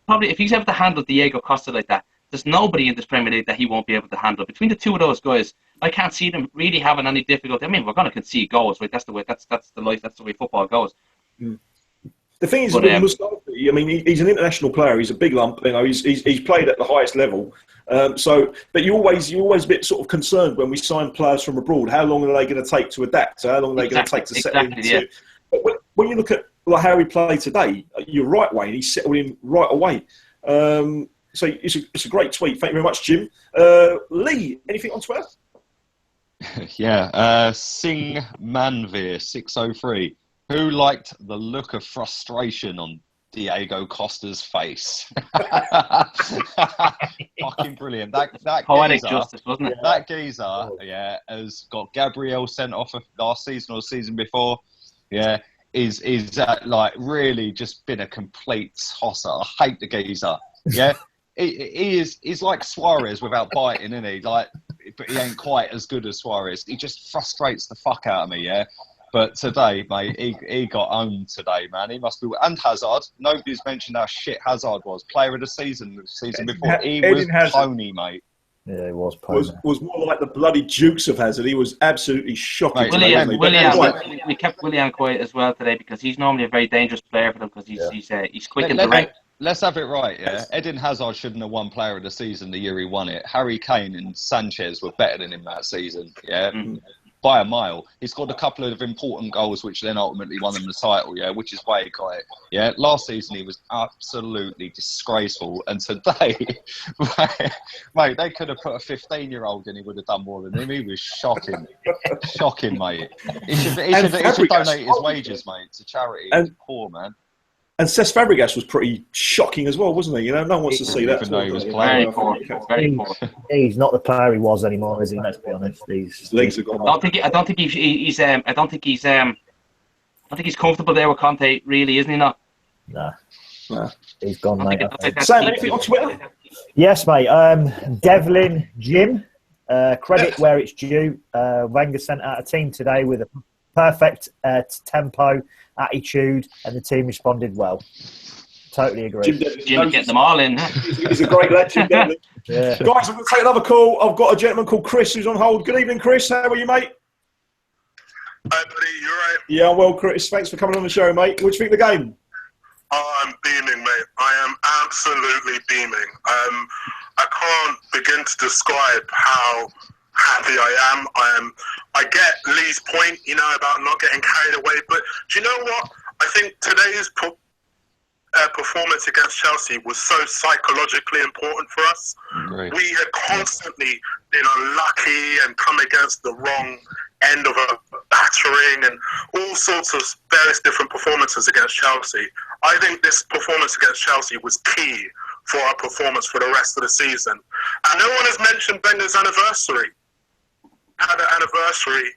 probably if he's able to handle Diego Costa like that, there's nobody in this Premier League that he won't be able to handle. Between the two of those guys, I can't see them really having any difficulty. I mean, we're going to concede goals, right? That's the way football goes. The thing is, with Mustafi, I mean, he's an international player. He's a big lump. You know, he's played at the highest level. But you're always a bit sort of concerned when we sign players from abroad. How long are they going to take to adapt? How long are they going to take to settle into? Yeah. But when you look at how he played today, you're right, Wayne. He settled in right away. So it's a great tweet. Thank you very much, Jim. Lee, anything on Twitter? Yeah, Singh Manveer 603. Who liked the look of frustration on Diego Costa's face? Fucking brilliant. That poetic geezer, justice, wasn't it? That geezer, has got Gabriel sent off of last season or the season before. Yeah, is like really just been a complete tosser. I hate the geezer. Yeah. He's like Suarez without biting, isn't he? Like, but he ain't quite as good as Suarez. He just frustrates the fuck out of me, yeah? But today, mate, he got owned today, man. He must be... And Hazard. Nobody's mentioned how shit Hazard was. Player of the season before. He was pony, mate. Yeah, he was pony. Was more like the bloody Dukes of Hazard. He was absolutely shocking. Willian, we kept Willian quiet as well today because he's normally a very dangerous player for them because he's quick and direct. Let's have it right, yeah? Eden Hazard shouldn't have won Player of the Season the year he won it. Harry Kane and Sanchez were better than him that season, yeah? By a mile. He scored a couple of important goals which then ultimately won him the title, yeah? Which is why he got it, yeah? Last season he was absolutely disgraceful. And today, mate, they could have put a 15-year-old in, he would have done more than him. He was shocking. Shocking, mate. He should donate his wages, mate, to charity. He's poor, man. And Cesc Fabregas was pretty shocking as well, wasn't he? You know, no one wants to see that. Even though he was playing. Very poor. He's not the player he was anymore, is he? Let's be honest. His legs are gone. I don't think he's comfortable there with Conte. Really, isn't he? Not. Nah. He's gone, mate. Sam, anything on Twitter? Yes, mate. Devlin Jim. Credit where it's due. Wenger sent out a team today with a perfect tempo, attitude, and the team responded well. Totally agree. Jim get them all in. He's a great lad, Jim Devlin. Yeah. Guys, I'm going to take another call. I've got a gentleman called Chris who's on hold. Good evening, Chris. How are you, mate? Hi, buddy. You all right? Yeah, I'm well, Chris. Thanks for coming on the show, mate. What do you think of the game? Oh, I'm beaming, mate. I am absolutely beaming. I can't begin to describe how happy I am. I get Lee's point, you know, about not getting carried away. But do you know what? I think today's performance against Chelsea was so psychologically important for us. Great. We had constantly been unlucky and come against the wrong end of a battering and all sorts of various different performances against Chelsea. I think this performance against Chelsea was key for our performance for the rest of the season. And no one has mentioned Wenger's anniversary. Had an anniversary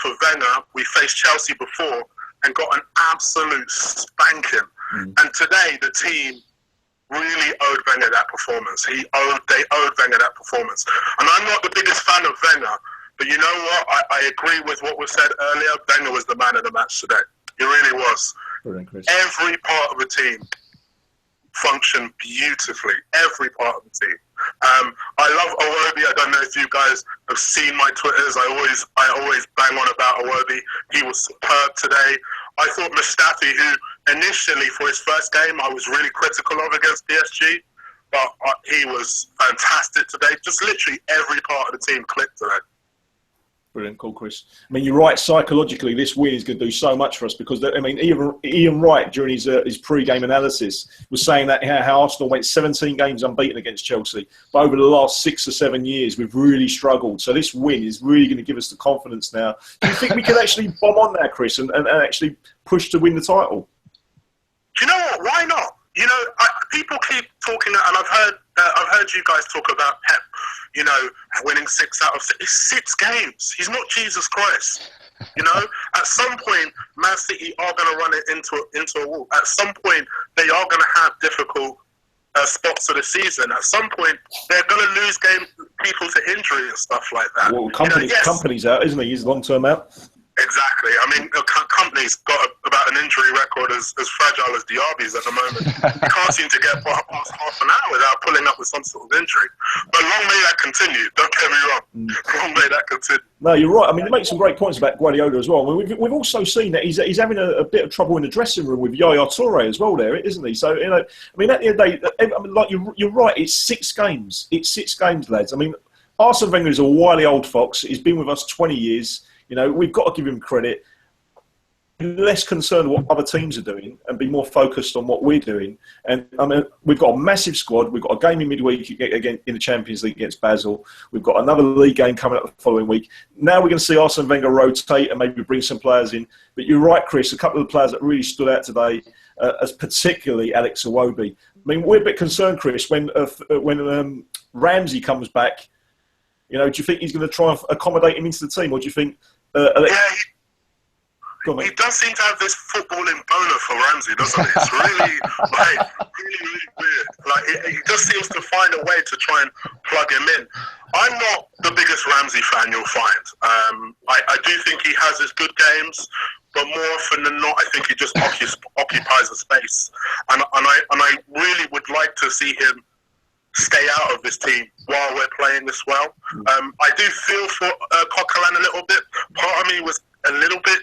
for Wenger. We faced Chelsea before and got an absolute spanking. And today the team really owed Wenger that performance. They owed Wenger that performance. And I'm not the biggest fan of Wenger, But you know what? I agree with what was said earlier. Wenger was the man of the match today. He really was. Brilliant, Chris. Every part of the team functioned beautifully. Every part of the team. I love Iwobi. I don't know if you guys have seen my Twitters. I always bang on about Iwobi. He was superb today. I thought Mustafi, who initially for his first game I was really critical of against PSG, but he was fantastic today. Just literally every part of the team clicked today. Brilliant call, Chris. I mean, you're right. Psychologically, this win is going to do so much for us because, I mean, Ian Wright, during his pre-game analysis, was saying that how Arsenal went 17 games unbeaten against Chelsea. But over the last 6 or 7 years, we've really struggled. So this win is really going to give us the confidence now. Do you think we can actually bomb on there, Chris, and actually push to win the title? Do you know what? Why not? You know, people keep talking, and I've heard you guys talk about Pep, you know, winning 6 out of 6. It's 6 games. He's not Jesus Christ. You know, at some point, Man City are going to run it into a wall. At some point, they are going to have difficult spots of the season. At some point, they're going to lose people to injury and stuff like that. Well, company's out, isn't he? He's long-term out. Exactly. I mean, the company's got about an injury record as fragile as Diaby's at the moment. He can't seem to get past half an hour without pulling up with some sort of injury. But long may that continue. Don't get me wrong. Long may that continue. No, you're right. I mean, you make some great points about Guardiola as well. I mean, we've also seen that he's having a bit of trouble in the dressing room with Yaya Toure as well there, isn't he? So, you know, I mean, at the end of the day, I mean, like you're right, it's 6 games. It's 6 games, lads. I mean, Arsene Wenger is a wily old fox. He's been with us 20 years. You know, we've got to give him credit. Be less concerned with what other teams are doing and be more focused on what we're doing. And I mean, we've got a massive squad. We've got a game in midweek again in the Champions League against Basel. We've got another league game coming up the following week. Now we're going to see Arsene Wenger rotate and maybe bring some players in. But you're right, Chris. A couple of the players that really stood out today, as particularly Alex Iwobi. I mean, we're a bit concerned, Chris, when Ramsey comes back. You know, do you think he's going to try and accommodate him into the team, or do you think? He does seem to have this footballing boner for Ramsey, doesn't he? It's really, really weird. Like, he just seems to find a way to try and plug him in. I'm not the biggest Ramsey fan you'll find. I do think he has his good games, but more often than not, I think he just occupies a space. And I really would like to see him stay out of this team while we're playing this well. I do feel for Coquelin a little bit. Part of me was a little bit,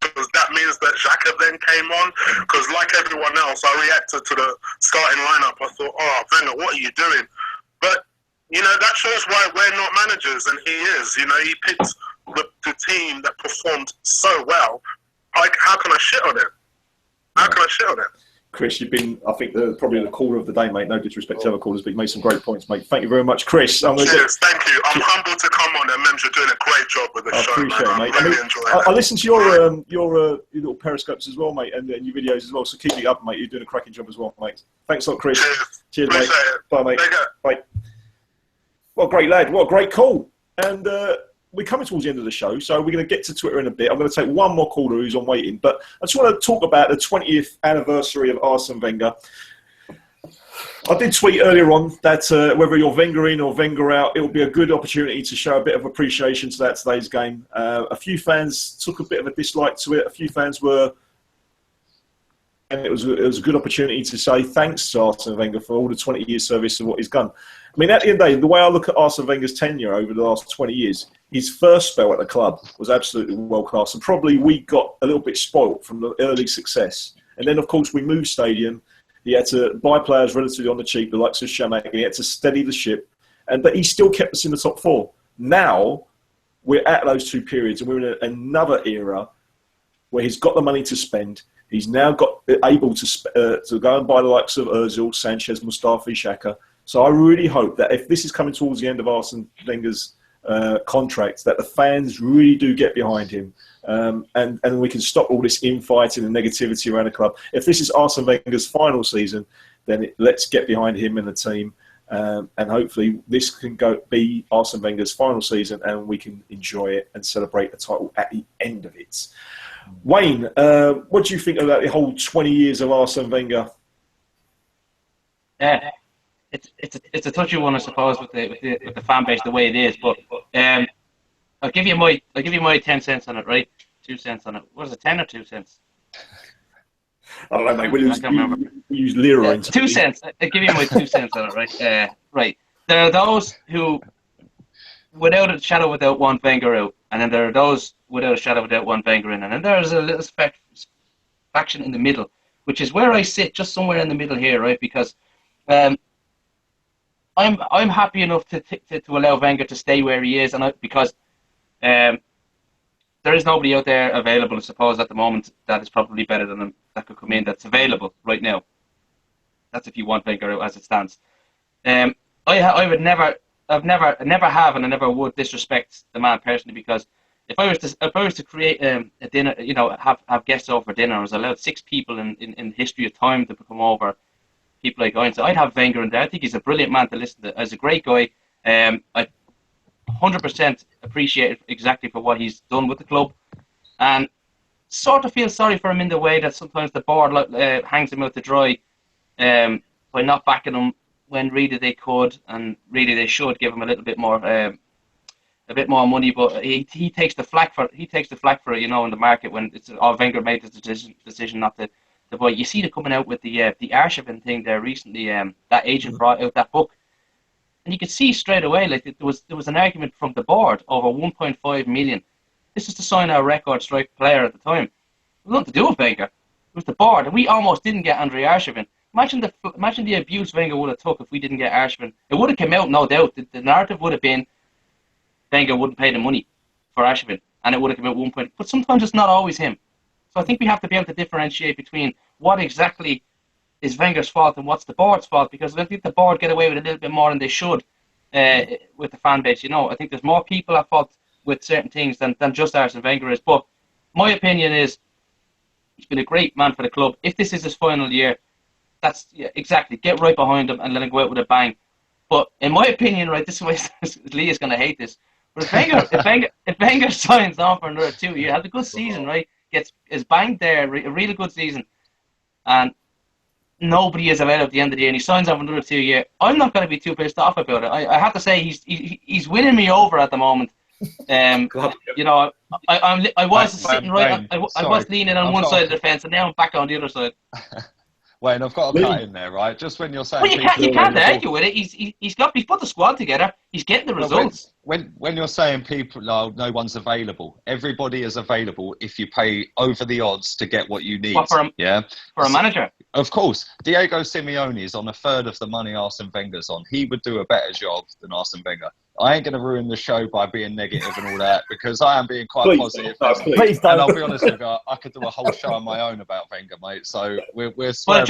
because that means that Xhaka then came on. Because like everyone else, I reacted to the starting lineup. I thought, oh, Wenger, what are you doing? But, you know, that shows why we're not managers, and he is. You know, he picked the team that performed so well. How can I shit on him? How can I shit on him? Chris, you've been, I think, probably the caller of the day, mate. No disrespect to other callers, but you made some great points, mate. Thank you very much, Chris. Cheers, thank you. I'm humbled to come on, and Mems, you're doing a great job with the show, appreciate man. It, mate. I'm really enjoying it. I listened to your little periscopes as well, mate, and your videos as well. So keep it up, mate. You're doing a cracking job as well, mate. Thanks a lot, Chris. Cheers, mate. It. Bye, mate. Take care. Bye. What a great lad. What a great call. And we're coming towards the end of the show, so we're going to get to Twitter in a bit. I'm going to take one more caller who's on waiting, but I just want to talk about the 20th anniversary of Arsene Wenger. I did tweet earlier on that whether you're Wenger in or Wenger out, it will be a good opportunity to show a bit of appreciation to today's game. A few fans took a bit of a dislike to it. A few fans were... And it was a good opportunity to say thanks to Arsene Wenger for all the 20 years service and what he's done. I mean, at the end of the day, the way I look at Arsene Wenger's tenure over the last 20 years, his first spell at the club was absolutely world-class. And probably we got a little bit spoilt from the early success. And then, of course, we moved stadium. He had to buy players relatively on the cheap, the likes of Shamak, and he had to steady the ship. But he still kept us in the top 4. Now, we're at those 2 periods, and we're in another era where he's got the money to spend. He's now able to go and buy the likes of Ozil, Sanchez, Mustafi, Xhaka. So I really hope that if this is coming towards the end of Arsene Wenger's contract, that the fans really do get behind him, and we can stop all this infighting and negativity around the club. If this is Arsene Wenger's final season, then let's get behind him and the team, and hopefully this can be Arsene Wenger's final season, and we can enjoy it and celebrate the title at the end of it. Wayne, what do you think about the whole 20 years of Arsene Wenger? Yeah, it's a touchy one, I suppose, with the fan base the way it is. But I'll give you my 10 cents on it, right? 2 cents on it. What is it, 10 or 2 cents? I don't know, mate. We can't remember. use lira. 2 cents. I'll give you my 2 cents on it, right? Right. There are those who, without a shadow, without want Wenger out, and then there are those without a shadow, without want Wenger in, and then there's a little faction in the middle, which is where I sit, just somewhere in the middle here, right? Because I'm happy enough to allow Wenger to stay where he is, and because there is nobody out there available, I suppose, at the moment that is probably better than him that could come in that's available right now. That's if you want Wenger out as it stands. I would never, and I never would disrespect the man personally, because if I was to create a dinner, you know, have guests over for dinner, I was allowed 6 people in the history of time to come over, people like Owen, so I'd have Wenger in there. I think he's a brilliant man to listen to. As a great guy, I 100% appreciate it exactly for what he's done with the club, and sort of feel sorry for him in the way that sometimes the board hangs him out to dry by not backing him when really they could, and really they should give him a little bit more money. But he takes the flak for it, you know, in the market when it's Wenger made the decision not to buy. You see it coming out with the Arshavin thing there recently. That agent brought out that book. And you could see straight away, like, there was an argument from the board over 1.5 million. This is to sign our record strike player at the time. It was nothing to do with Wenger. It was the board, and we almost didn't get Andrei Arshavin. Imagine the abuse Wenger would have took if we didn't get Arshavin. It would have come out, no doubt. The narrative would have been Wenger wouldn't pay the money for Arshavin, and it would have come out 1 point. But sometimes it's not always him. So I think we have to be able to differentiate between what exactly is Wenger's fault and what's the board's fault, because I think the board get away with a little bit more than they should with the fan base. You know, I think there's more people at fault with certain things than just Arsene Wenger is. But my opinion is he's been a great man for the club. If this is his final year, that's exactly, get right behind him and let him go out with a bang. But in my opinion, right, this is why Lee is going to hate this. But if Wenger signs on for another 2 years, has a good season, right, is banged there, a really good season, and nobody is available at the end of the year, and he signs on for another 2 years, I'm not going to be too pissed off about it. I have to say he's winning me over at the moment. You know, I was sitting right, I was leaning on one side of the fence, and now I'm back on the other side. Wayne, I've got a cut in there, right? Just when you're saying, well, you can't argue with it. He's put the squad together. He's getting the results. When you're saying people, no one's available. Everybody is available if you pay over the odds to get what you need. What, for a manager? Of course, Diego Simeone is on a third of the money Arsene Wenger's on. He would do a better job than Arsene Wenger. I ain't going to ruin the show by being negative and all that, because I am being quite positive. Please don't. And I'll be honest with you, I could do a whole show on my own about Wenger, mate. So we're. Well, I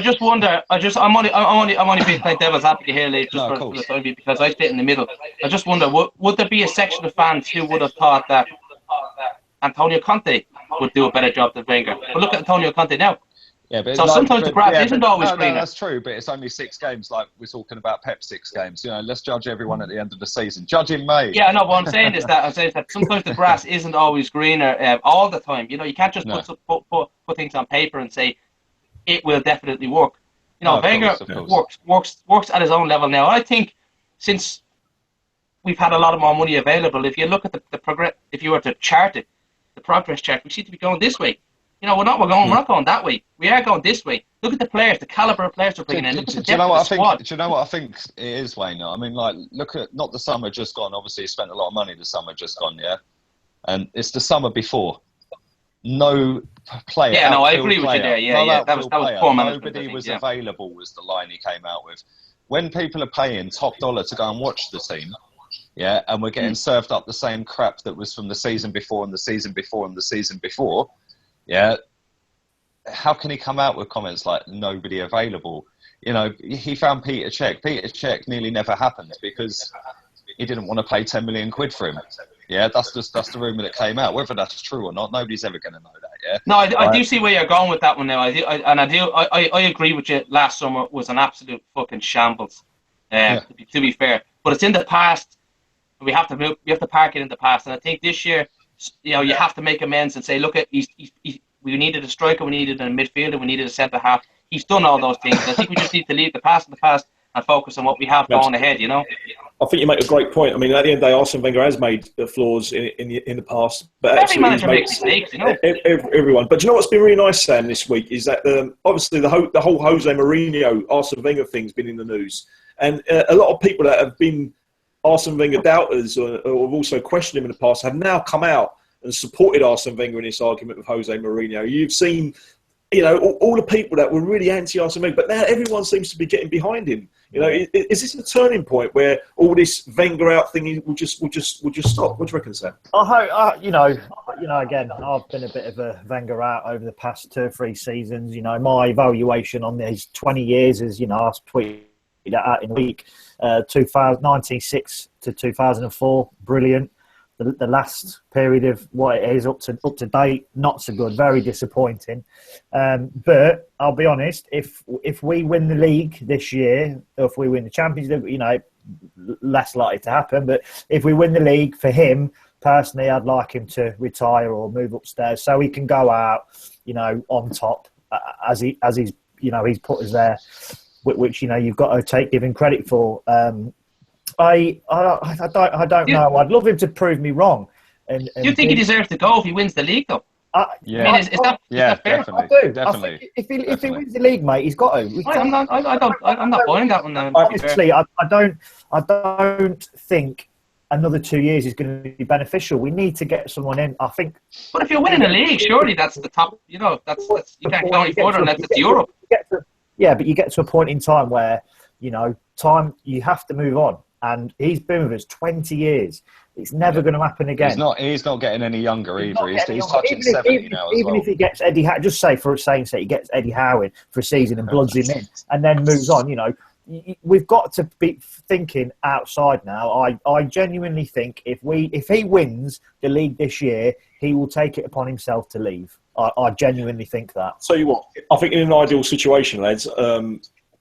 just wonder. I'm only being playing devil's advocate here, Lee, just for the time, because I sit in the middle. I just wonder, would there be a section of fans who would have thought that Antonio Conte would do a better job than Wenger? But look at Antonio Conte now. Yeah, but so sometimes the grass isn't always greener. No, that's true, but it's only 6 games. Like we're talking about Pep 6 games. You know, let's judge everyone at the end of the season. Judge in May. Yeah, no. What I'm saying is that sometimes the grass isn't always greener all the time. You know, you can't just put things on paper and say it will definitely work. You know, Wenger works at his own level now. I think since we've had a lot of more money available, if you look at the progress, if you were to chart it, the progress chart, we seem to be going this way. You know, we're not going that way. We are going this way. Look at the players, the caliber of players we're bringing in. Look at the depth of the squad. Do you know what I think it is, Wayne? I mean, like, look at, not the summer just gone. Obviously, you spent a lot of money the summer just gone, yeah? And it's the summer before. No player. Yeah, no, I agree with you there. Yeah. That was poor management. Nobody was available, was the line he came out with. When people are paying top dollar to go and watch the team, yeah, and we're getting served up the same crap that was from the season before and the season before and the season before, yeah, how can he come out with comments like nobody available? You know, he found Peter Cech. Peter Cech nearly never happened because he didn't want to pay 10 million quid for him. Yeah, that's the rumour that came out. Whether that's true or not, nobody's ever going to know that. Yeah. No, I do see where you're going with that one now. I agree with you. Last summer was an absolute fucking shambles. To be fair, but it's in the past. We have to park it in the past, and I think this year, you know, you have to make amends and say, look, we needed a striker, we needed a midfielder, we needed a centre half. He's done all those things. I think we just need to leave the past in the past and focus on what we have going ahead. You know. I think you make a great point. I mean, at the end of the day, Arsene Wenger has made flaws in the past, but every manager makes mistakes, you know. Everyone. But do you know what's been really nice, Sam, this week is that obviously the whole Jose Mourinho, Arsene Wenger thing's been in the news, and a lot of people that have been Arsene Wenger doubters or have also questioned him in the past have now come out and supported Arsene Wenger in this argument with Jose Mourinho. You've seen, you know, all the people that were really anti-Arsene Wenger, but now everyone seems to be getting behind him. You know, is this a turning point where all this Wenger out thing will just stop? What do you reckon, Sam? I hope, you know, again, I've been a bit of a Wenger out over the past 2 or 3 seasons. You know, my evaluation on these 20 years is, you know, I tweeted that out in the week, 1996 to 2004, brilliant. The last period of what it is up to date, not so good, very disappointing. But I'll be honest, if we win the league this year, or if we win the Champions League, you know, less likely to happen. But if we win the league, for him personally, I'd like him to retire or move upstairs so he can go out, you know, on top as he's, you know, he's put us there, which, you know, you've got to give him credit for. I don't know. I'd love him to prove me wrong. And do you think he deserves to go if he wins the league, though? Yeah, I mean, is that fair? Definitely. I do. Definitely. If he wins the league, mate, he's got to. I'm not buying that one. Honestly, I don't think another 2 years is going to be beneficial. We need to get someone in. I think. But if you're winning the league, surely that's the top. You know, that's you can't go any further unless it's Europe. Yeah, but you get to a point in time where, you know, you have to move on. And he's been with us 20 years. It's never going to happen again. He's not getting any younger either. He's touching 70 now as well. Even if he gets Eddie Howe, just say for saying sake, he gets Eddie Howe in for a season and bloods him in and then moves on, you know, we've got to be thinking outside now. I genuinely think if he wins the league this year, he will take it upon himself to leave. I genuinely think that. So you what? I think in an ideal situation, lads,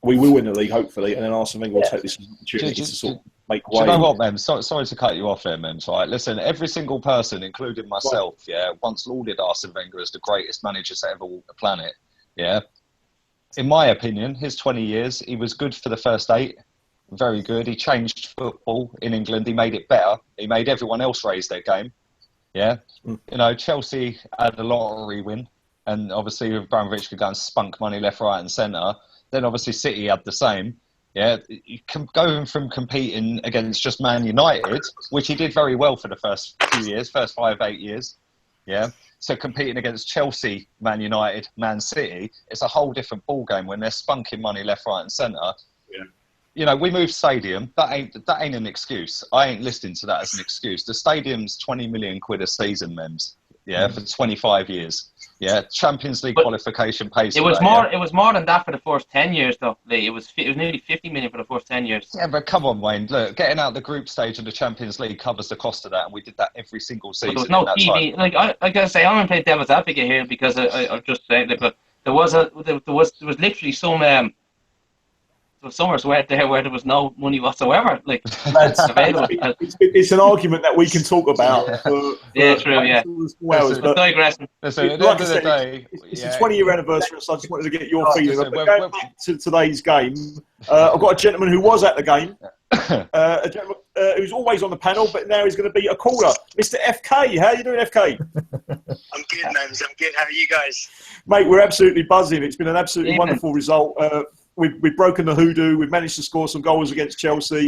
we will win the league, hopefully, and then Arsene Wenger will take this opportunity to sort of make way. Do you know what, Mem? Sorry to cut you off there, Mem. Right? Listen, every single person, including myself, once lauded Arsene Wenger as the greatest manager to ever walk the planet. Yeah. In my opinion, his 20 years, he was good for the first 8. Very good. He changed football in England. He made it better. He made everyone else raise their game. Yeah. You know, Chelsea had a lottery win, and obviously with Abramovich could go and spunk money left, right, and centre. Then obviously City had the same. Yeah, going from competing against just Man United, which he did very well for the first few years, first 5-8 years. Yeah, so competing against Chelsea, Man United, Man City, it's a whole different ball game when they're spunking money left, right, and centre. Yeah. You know, we moved stadium. That ain't an excuse. I ain't listening to that as an excuse. The stadium's 20 million quid a season, Mems. Yeah, for 25 years. Yeah, Champions League qualification pays. It was more. Yeah? It was more than that for the first 10 years, though. Lee. It was nearly 50 million for the first 10 years. Yeah, but come on, Wayne. Look, getting out the group stage of the Champions League covers the cost of that, and we did that every single season. But there was no TV. Like I gotta say, I'm gonna play devil's advocate here because I'm just saying that. But there was literally some. Summers where there was no money whatsoever. Like available. It's an argument that we can talk about. True. Hours, but digressing. Listen, at the end of the day, it's a 20-year anniversary, so I just wanted to get your feeling. But going back to today's game, I've got a gentleman who was at the game, a gentleman who's always on the panel, but now he's going to be a caller, Mr. FK. How are you doing, FK? I'm good, man. I'm good. How are you guys? Mate, we're absolutely buzzing. It's been an absolutely wonderful result. We've broken the hoodoo. We've managed to score some goals against Chelsea.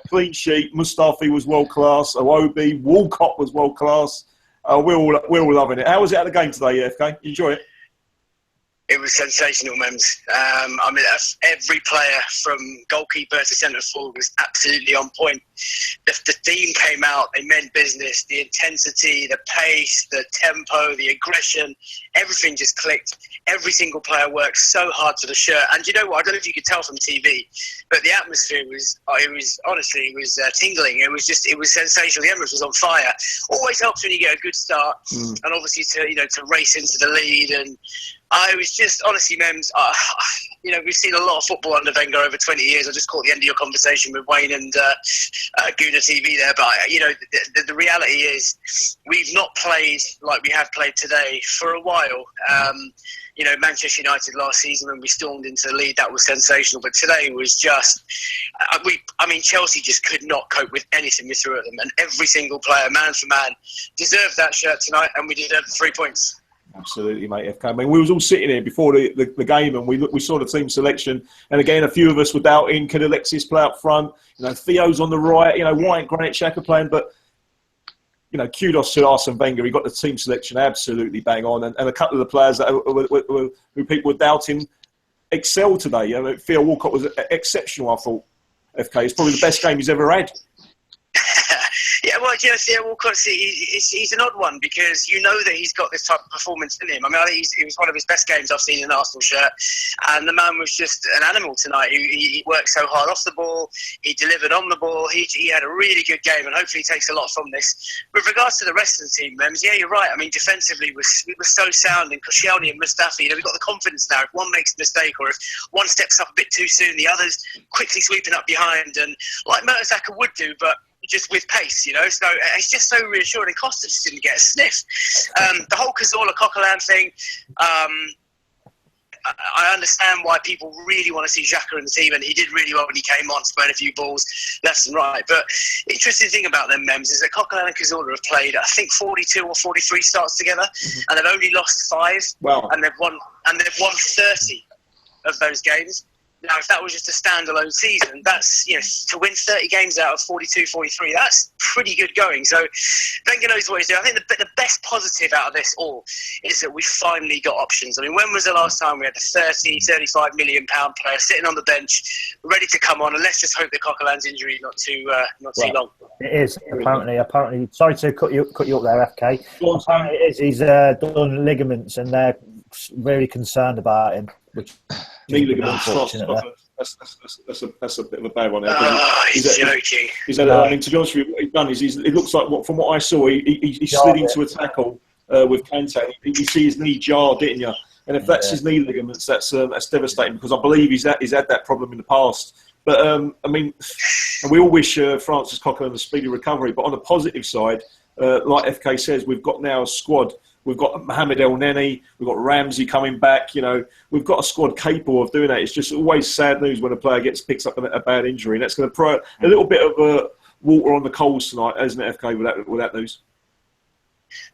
Clean sheet. Mustafi was world class. Iwobi, Walcott was world class. We're all loving it. How was it at the game today, FK? You enjoy it? It was sensational, Mems. I mean, every player from goalkeeper to centre forward was absolutely on point. The team came out, they meant business. The intensity, the pace, the tempo, the aggression, everything just clicked. Every single player worked so hard to the shirt. And you know what? I don't know if you could tell from TV, but the atmosphere was tingling. It was sensational. The Emirates was on fire. Always helps when you get a good start, and obviously to race into the lead. And I was just honestly, Mems. we've seen a lot of football under Wenger over 20 years. I just caught the end of your conversation with Wayne and Guna TV there. But, the reality is we've not played like we have played today for a while. Manchester United last season when we stormed into the lead, that was sensational. But today was just, Chelsea just could not cope with anything we threw at them. And every single player, man for man, deserved that shirt tonight, and we deserved the 3 points. Absolutely, mate, FK. I mean, we was all sitting here before the game, and we saw the team selection. And again, a few of us were doubting, could Alexis play up front? Theo's on the right. Why ain't Granit Xhaka playing? But kudos to Arsene Wenger. He got the team selection absolutely bang on, and a couple of the players that who people were doubting excelled today. Theo Walcott was exceptional. I thought FK. It's probably the best game he's ever had. Yeah, well, Theo Walcott, he's an odd one because that he's got this type of performance in him. I think it was one of his best games I've seen in an Arsenal shirt, and the man was just an animal tonight. He worked so hard off the ball, he delivered on the ball, he had a really good game, and hopefully he takes a lot from this. With regards to the rest of the team, Mems, yeah, you're right. Defensively, we were so sound, and Koscielny and Mustafi, we've got the confidence now. If one makes a mistake or if one steps up a bit too soon, the others quickly sweeping up behind, and like Mertesacker would do, but just with pace, so it's just so reassuring. Costa just didn't get a sniff. The whole Cazorla-Coquelin thing, I understand why people really want to see Xhaka in the team, and he did really well when he came on, spraying a few balls left and right. But the interesting thing about them, Mems, is that Coquelin and Cazorla have played, I think, 42 or 43 starts together, and they've only lost 5, and they've won 30 of those games. Now, if that was just a standalone season, that's, to win 30 games out of 42, 43, that's pretty good going. So Wenger knows what he's doing. I think the best positive out of this all is that we finally got options. When was the last time we had a 30, 35 million pound player sitting on the bench, ready to come on? And let's just hope that Coquelin's injury is not too long. It is, apparently. Sorry to cut you up there, FK. Apparently it is. He's done ligaments, and they're really concerned about him, which knee ligaments. That's a bit of a bad one. He's joking. To be honest with you, what he's done is it looks like from what I saw, he slid into a tackle with Kante. You see his knee jar, didn't you? And if that's his knee ligaments, that's devastating, because I believe he's had that problem in the past. But and we all wish Francis Coquelin a speedy recovery. But on the positive side, like FK says, we've got now a squad. We've got Mohamed El Neni, we've got Ramsey coming back. We've got a squad capable of doing that. It's just always sad news when a player picks up a bad injury, and that's going to throw a little bit of water on the coals tonight, isn't it, FK, with that news?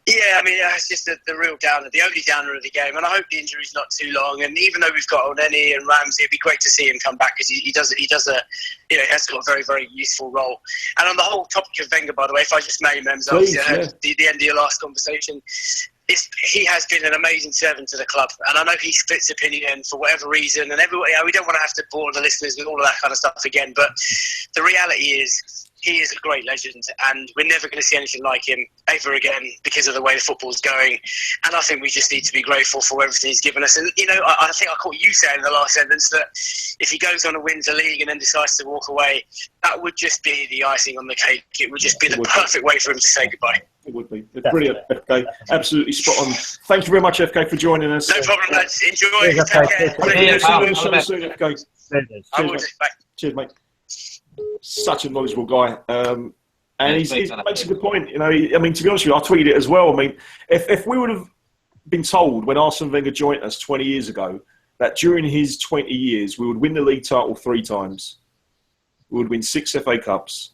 Yeah, it's just the real downer, the only downer of the game, and I hope the injury's not too long. And even though we've got Oneni and Ramsey, it'd be great to see him come back, because he has got a very, very useful role. And on the whole topic of Wenger, by the way, if I just may, Mems, obviously I heard the end of your last conversation. He has been an amazing servant to the club, and I know he splits opinion for whatever reason, and we don't want to have to bore the listeners with all of that kind of stuff again, but the reality is he is a great legend, and we're never going to see anything like him ever again because of the way the football's going. And I think we just need to be grateful for everything he's given us. And I think I caught you saying in the last sentence that if he goes on and wins the league and then decides to walk away, that would just be the icing on the cake. It would just be the perfect way for him to say goodbye. It would be. Brilliant, FK. Absolutely spot on. Thank you very much, FK, for joining us. No problem, lads. Enjoy. Take care. Cheers, mate. Such a knowledgeable guy. And he makes a good point. To be honest with you, I tweeted it as well. If we would have been told when Arsene Wenger joined us 20 years ago that during his 20 years we would win the league title 3 times, we would win 6 FA Cups,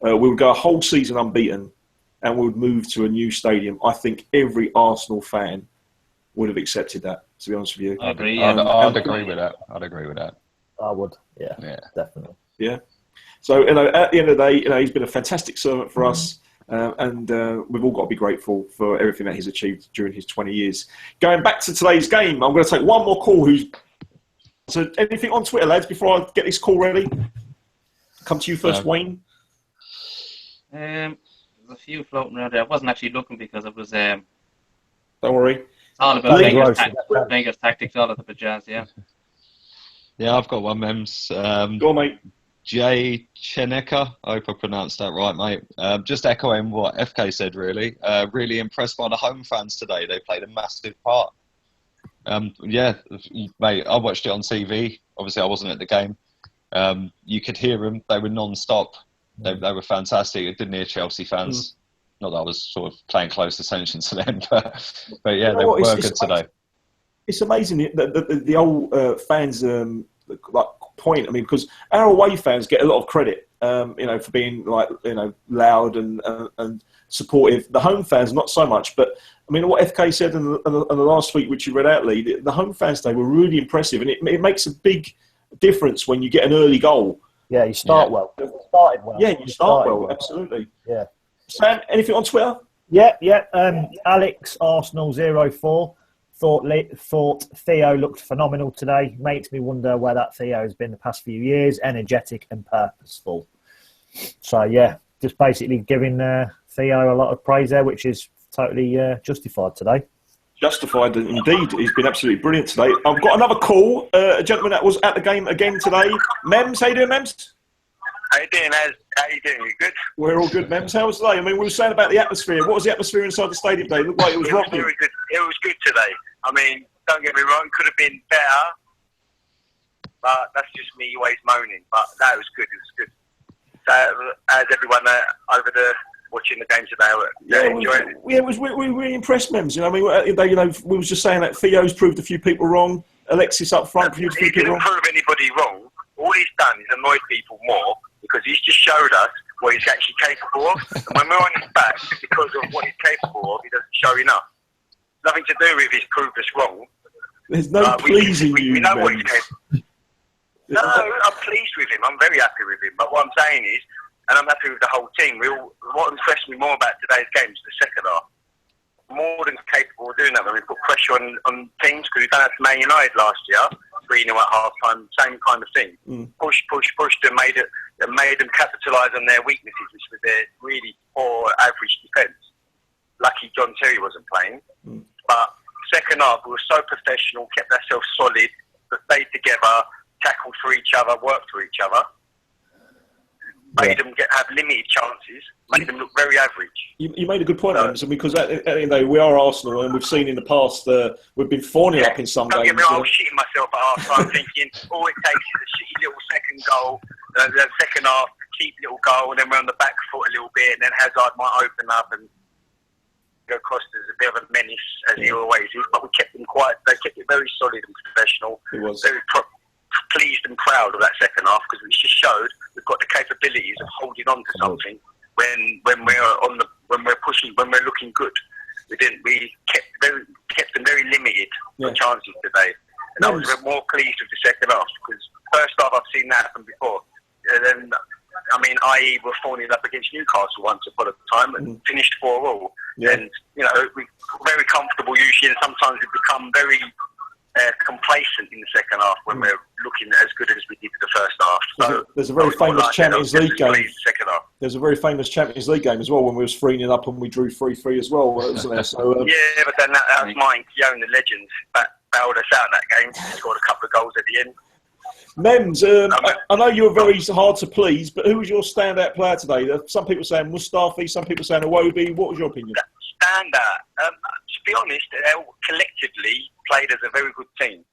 we would go a whole season unbeaten, and we would move to a new stadium, I think every Arsenal fan would have accepted that, to be honest with you. I agree. I'd agree with that. I would. Yeah. Definitely. Yeah. So, at the end of the day, he's been a fantastic servant for us, and we've all got to be grateful for everything that he's achieved during his 20 years. Going back to today's game, I'm going to take one more call. So, anything on Twitter, lads, before I get this call ready? Come to you first, Wayne. There's a few floating around there. I wasn't actually looking because it was... Don't worry. All about Wenger's tactics, all of the jazz, yeah. Yeah, I've got one, Mems. Go on, mate. Jay Cheneka, I hope I pronounced that right, mate. Just echoing what FK said, really. Really impressed by the home fans today. They played a massive part. Yeah, mate, I watched it on TV. Obviously, I wasn't at the game. You could hear them. They were non-stop. They were fantastic. I didn't hear Chelsea fans. Not that I was sort of paying close attention to them, but yeah, they were good today. It's amazing the old fans like point. I mean, because our away fans get a lot of credit, for being loud and supportive. The home fans not so much. But I mean, what FK said in the last week, which you read out, Lee, the home fans today were really impressive, and it makes a big difference when you get an early goal. Yeah, you start well. You started well. Yeah, you start well. Absolutely. Yeah. Sam, anything on Twitter? Yeah. Alex Arsenal 04 thought Theo looked phenomenal today. Makes me wonder where that Theo has been the past few years. Energetic and purposeful. So yeah, just basically giving Theo a lot of praise there, which is totally justified today. Justified indeed. He's been absolutely brilliant today. I've got another call. A gentleman that was at the game again today. Mems, how you doing, Mems? How you doing? How you doing? You good? We're all good, Mems. How was today? I mean, we were saying about the atmosphere. What was the atmosphere inside the stadium today? It looked like it was rocking. Very good. It was good today. I mean, don't get me wrong, it could have been better, but that's just me always moaning. But that was good. It was good. So, as everyone over there watching the game today, enjoying it. Yeah, we were really impressed, Mems. I mean, we was just saying that Theo's proved a few people wrong. Alexis up front proved a few people wrong. He didn't prove anybody wrong. All he's done is annoyed people more because he's just showed us what he's actually capable of. And when we're on his back, because of what he's capable of, he doesn't show enough. Nothing to do with his proved us wrong. There's no pleasing you. We know what he's capable. No, I'm pleased with him. I'm very happy with him. But what I'm saying is, and I'm happy with the whole team. What impressed me more about today's game is the second half. More than capable of doing that when we put pressure on teams, because we've done that to Man United last year, 3-0 at half time, same kind of thing. Push, and made them capitalise on their weaknesses, which was their really poor average defence. Lucky John Terry wasn't playing. But second half, we were so professional, kept ourselves solid, stayed together, tackled for each other, worked for each other. Made them have limited chances, made them look very average. You made a good point, Emerson, because at the end of the day, we are Arsenal, and we've seen in the past we've been 4-0 up in some games. Don't get me wrong, I was shitting myself at half time thinking all it takes is a shitty little second goal, the second half, cheap little goal, and then we're on the back foot a little bit, and then Hazard might open up, and Costa's a bit of a menace, as he always is, but we kept them quiet. They kept it very solid and professional. It was. Very pleased and proud of that second half, because it just showed we've got the capabilities of holding on to something when we're pushing, when we're looking good. We kept them very limited for chances today, and I was more pleased with the second half, because first half I've seen that happen before. And then, I mean, we're 4-0 up against Newcastle once upon a time and finished 4-4. And we're very comfortable usually, and sometimes we become very complacent in the second half when we're looking as good as we did in the first half. So there's a very famous Champions League game. There's a very famous Champions League game as well when we was 3-0 up and we drew 3-3 as well, wasn't there? So, yeah, but then that was Martin Keown, the legend, that bailed us out that game. He scored a couple of goals at the end. Mems, I know you're very hard to please, but who was your standout player today? Some people saying Mustafi, some people saying Iwobi. What was your opinion? Standout? To be honest, they all collectively played as a very good team.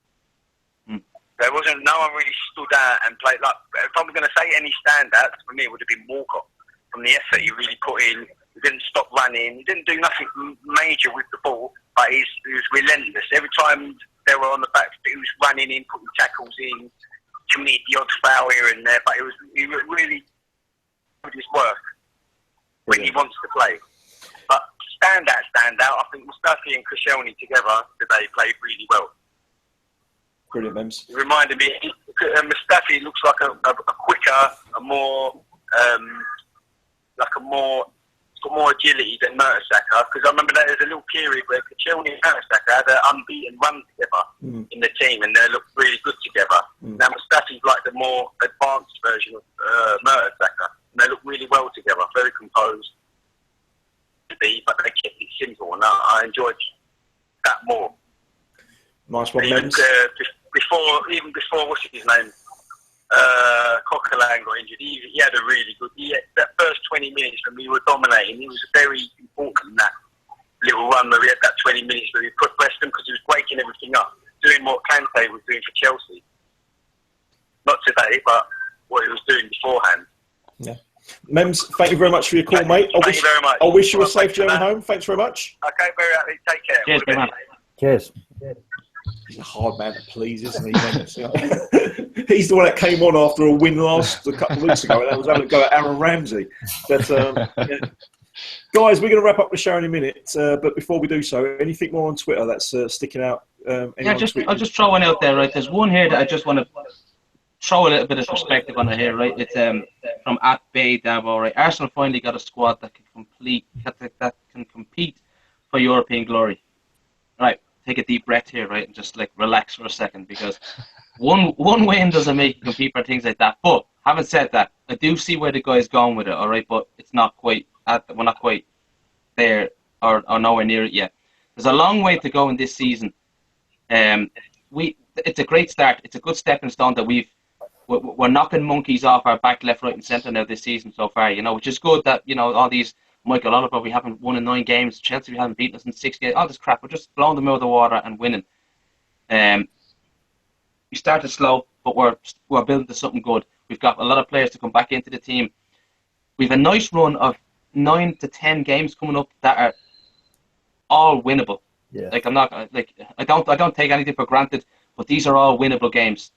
There wasn't no one really stood out and played like. If I'm going to say any standouts, for me it would have been Walcott. From the effort he really put in, he didn't stop running, he didn't do nothing major with the ball, but he was relentless. Every time they were on the back, he was running in, putting tackles in. Committed the odd foul here and there, but he really did his work when he wants to play. But stand out. I think Mustafi and Koscielny together today played really well. Brilliant, Mems. It reminded me, Mustafi looks like a quicker, got more agility than Mertesacker, because I remember there's a little period where Koscielny and Mertesacker had an unbeaten run together in the team, and they looked really good together. Now Mustafi's like the more advanced version of Mertesacker, and they look really well together, very composed, but they kept it simple, and I enjoyed that more. Nice one, even Mems. Before what's his name? Coquelin got injured. He had a really good. That first 20 minutes when we were dominating, he was very important in that little run where we had that 20 minutes where we put Preston because he was breaking everything up, doing what Kante was doing for Chelsea. Not today, but what he was doing beforehand. Yeah. Mems, thank you very much for your call, mate. Thank you very much. I wish you a safe journey home. Thanks very much. Okay, very happy. Take care. Cheers, man. Cheers. He's a hard man to please, isn't he? He's the one that came on after a win a couple of weeks ago, and that was having a go at Aaron Ramsey. But yeah. Guys, we're going to wrap up the show in a minute. But before we do so, anything more on Twitter that's sticking out? I'll just throw one out there, right? There's one here that I just want to throw a little bit of perspective on it here, right? It's from @BayDavo, right? Arsenal finally got a squad that can compete for European glory. Right, take a deep breath here, right, and just like relax for a second, because one win doesn't make you compete for things like that. But having said that, I do see where the guy's going with it, all right, but it's not quite we're not quite there or nowhere near it yet. There's a long way to go in this season. It's a great start. It's a good stepping stone that we're knocking monkeys off our back, left, right, and centre now this season so far. You know, which is good that all these Michael Oliver, we haven't won in 9 games. Chelsea, we haven't beaten us in 6 games. All this crap, we're just blowing them out of the water and winning. We started slow, but we're building to something good. We've got a lot of players to come back into the team. We've a nice run of 9 to 10 games coming up that are all winnable. Yeah. Like I don't take anything for granted, but these are all winnable games.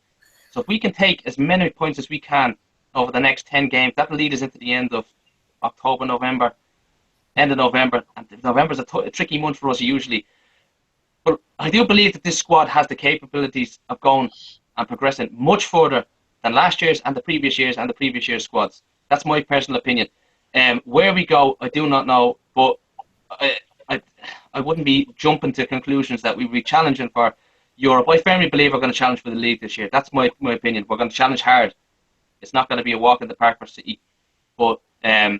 So if we can take as many points as we can over the next 10 games, that'll lead us into the end of October, November, end of November. And November's a tricky month for us usually. But I do believe that this squad has the capabilities of going and progressing much further than last year's and the previous year's and the previous year's squads. That's my personal opinion. Where we go, I do not know, but I wouldn't be jumping to conclusions that we'd be challenging for Europe. I firmly believe we're going to challenge for the league this year. That's my opinion. We're going to challenge hard. It's not going to be a walk in the park for City. But the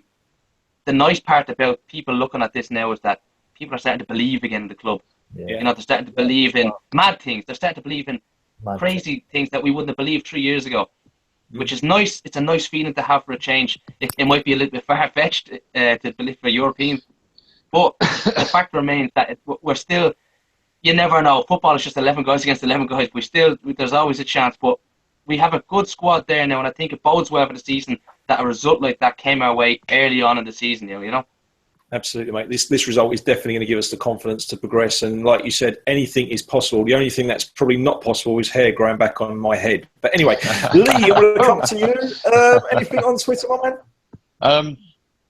nice part about people looking at this now is that people are starting to believe again in the club. Yeah. They're starting to believe in mad things. They're starting to believe in crazy things that we wouldn't have believed 3 years ago, which is nice. It's a nice feeling to have for a change. It might be a little bit far-fetched to believe for European, but the fact remains that we're still, you never know. Football is just 11 guys against 11 guys. There's always a chance, but we have a good squad there now, and I think it bodes well for the season that a result like that came our way early on in the season, you know? Absolutely, mate. This result is definitely going to give us the confidence to progress. And like you said, anything is possible. The only thing that's probably not possible is hair growing back on my head. But anyway, Lee, I'm going to come to you. Anything on Twitter, my man?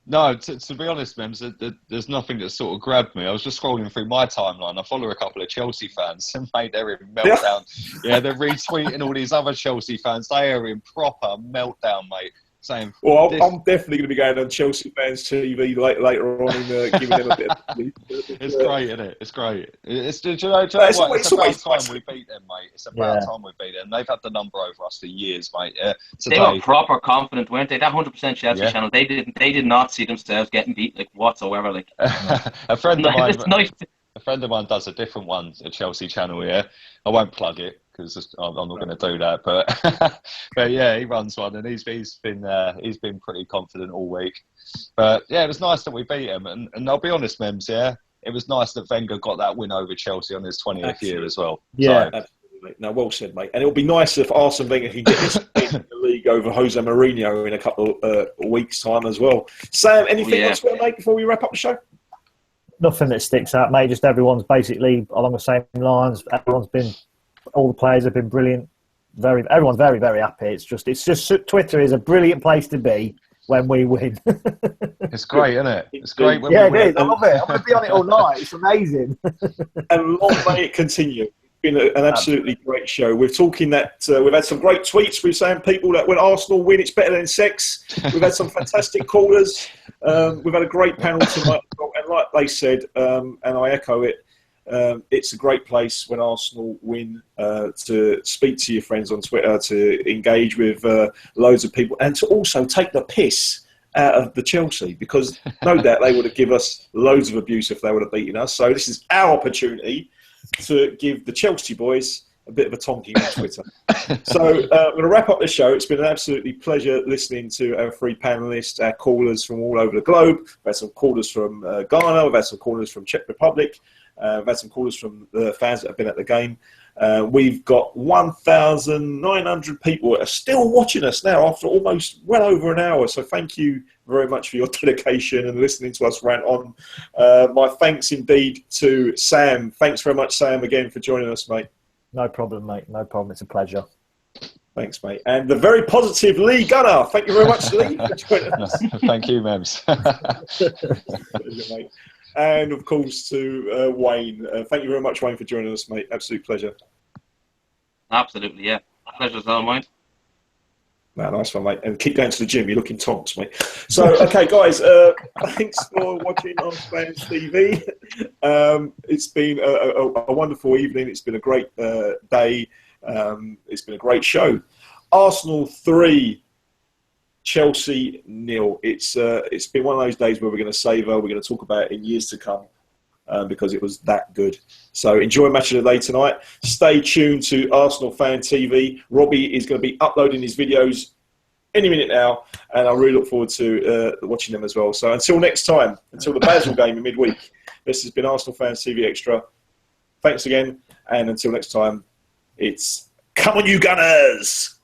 No, to be honest, Mems, there's nothing that sort of grabbed me. I was just scrolling through my timeline. I follow a couple of Chelsea fans and mate, they're in meltdown. Yeah, they're retweeting all these other Chelsea fans. They are in proper meltdown, mate. Saying, well, I'm definitely going to be going on Chelsea fans TV later on and giving them a bit of... It's great, isn't it? It's great. It's about time we beat them, mate. It's about time we beat them. They've had the number over us for years, mate. They were proper confident, weren't they? That 100% Chelsea channel, they did not see themselves getting beat like whatsoever. Like a friend of mine does a different one, a Chelsea channel. Yeah, I won't plug it, because I'm not going to do that, but yeah, he runs one, and he's been pretty confident all week. But yeah, it was nice that we beat him, and I'll be honest, Mems, yeah, it was nice that Wenger got that win over Chelsea on his 20th year as well. Yeah, absolutely, mate. No, well said, mate. And it'll be nice if Arsene Wenger can get this in the league over Jose Mourinho in a couple of weeks' time as well. Sam, anything else to make before we wrap up the show? Nothing that sticks out, mate. Just everyone's basically along the same lines. All the players have been brilliant. Everyone's very, very happy. It's just Twitter is a brilliant place to be when we win. It's great, isn't it? It's great when we win. It is. I love it. I'm going to be on it all night. It's amazing. And long may it continue. It's been an absolutely great show. We're talking that we've had some great tweets. We're saying people that when Arsenal win, it's better than sex. We've had some fantastic callers. We've had a great panel tonight. And like they said, and I echo it, it's a great place when Arsenal win to speak to your friends on Twitter, to engage with loads of people, and to also take the piss out of the Chelsea, because no doubt they would have given us loads of abuse if they would have beaten us. So this is our opportunity to give the Chelsea boys a bit of a tonking on Twitter. So I'm going to wrap up the show. It's been an absolutely pleasure listening to our three panellists, our callers from all over the globe. We've had some callers from Ghana. We've had some callers from Czech Republic. We've had some callers from the fans that have been at the game. We've got 1,900 people that are still watching us now after almost well over an hour. So thank you very much for your dedication and listening to us rant on. My thanks indeed to Sam. Thanks very much, Sam, again for joining us, mate. No problem, mate. No problem. It's a pleasure. Thanks, mate. And the very positive Lee Gunner. Thank you very much, Lee, for joining us. Thank you, Mems. Pleasure, mate. And, of course, to Wayne. Thank you very much, Wayne, for joining us, mate. Absolute pleasure. Absolutely, yeah. Pleasure's all mine. No, nice one, mate. And keep going to the gym. You're looking tonks, mate. So, okay, guys, thanks for watching ArsenalFanTV. It's been a wonderful evening. It's been a great day. It's been a great show. Arsenal 3, Chelsea 0. It's been one of those days where we're going to savour. We're going to talk about it in years to come because it was that good. So enjoy Match of the Day tonight. Stay tuned to ArsenalFanTV. Robbie is going to be uploading his videos any minute now, and I really look forward to watching them as well. So until next time, until the Basel game in midweek, this has been ArsenalFanTV Extra. Thanks again, and until next time, it's come on you Gunners!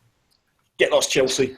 Get lost, Chelsea.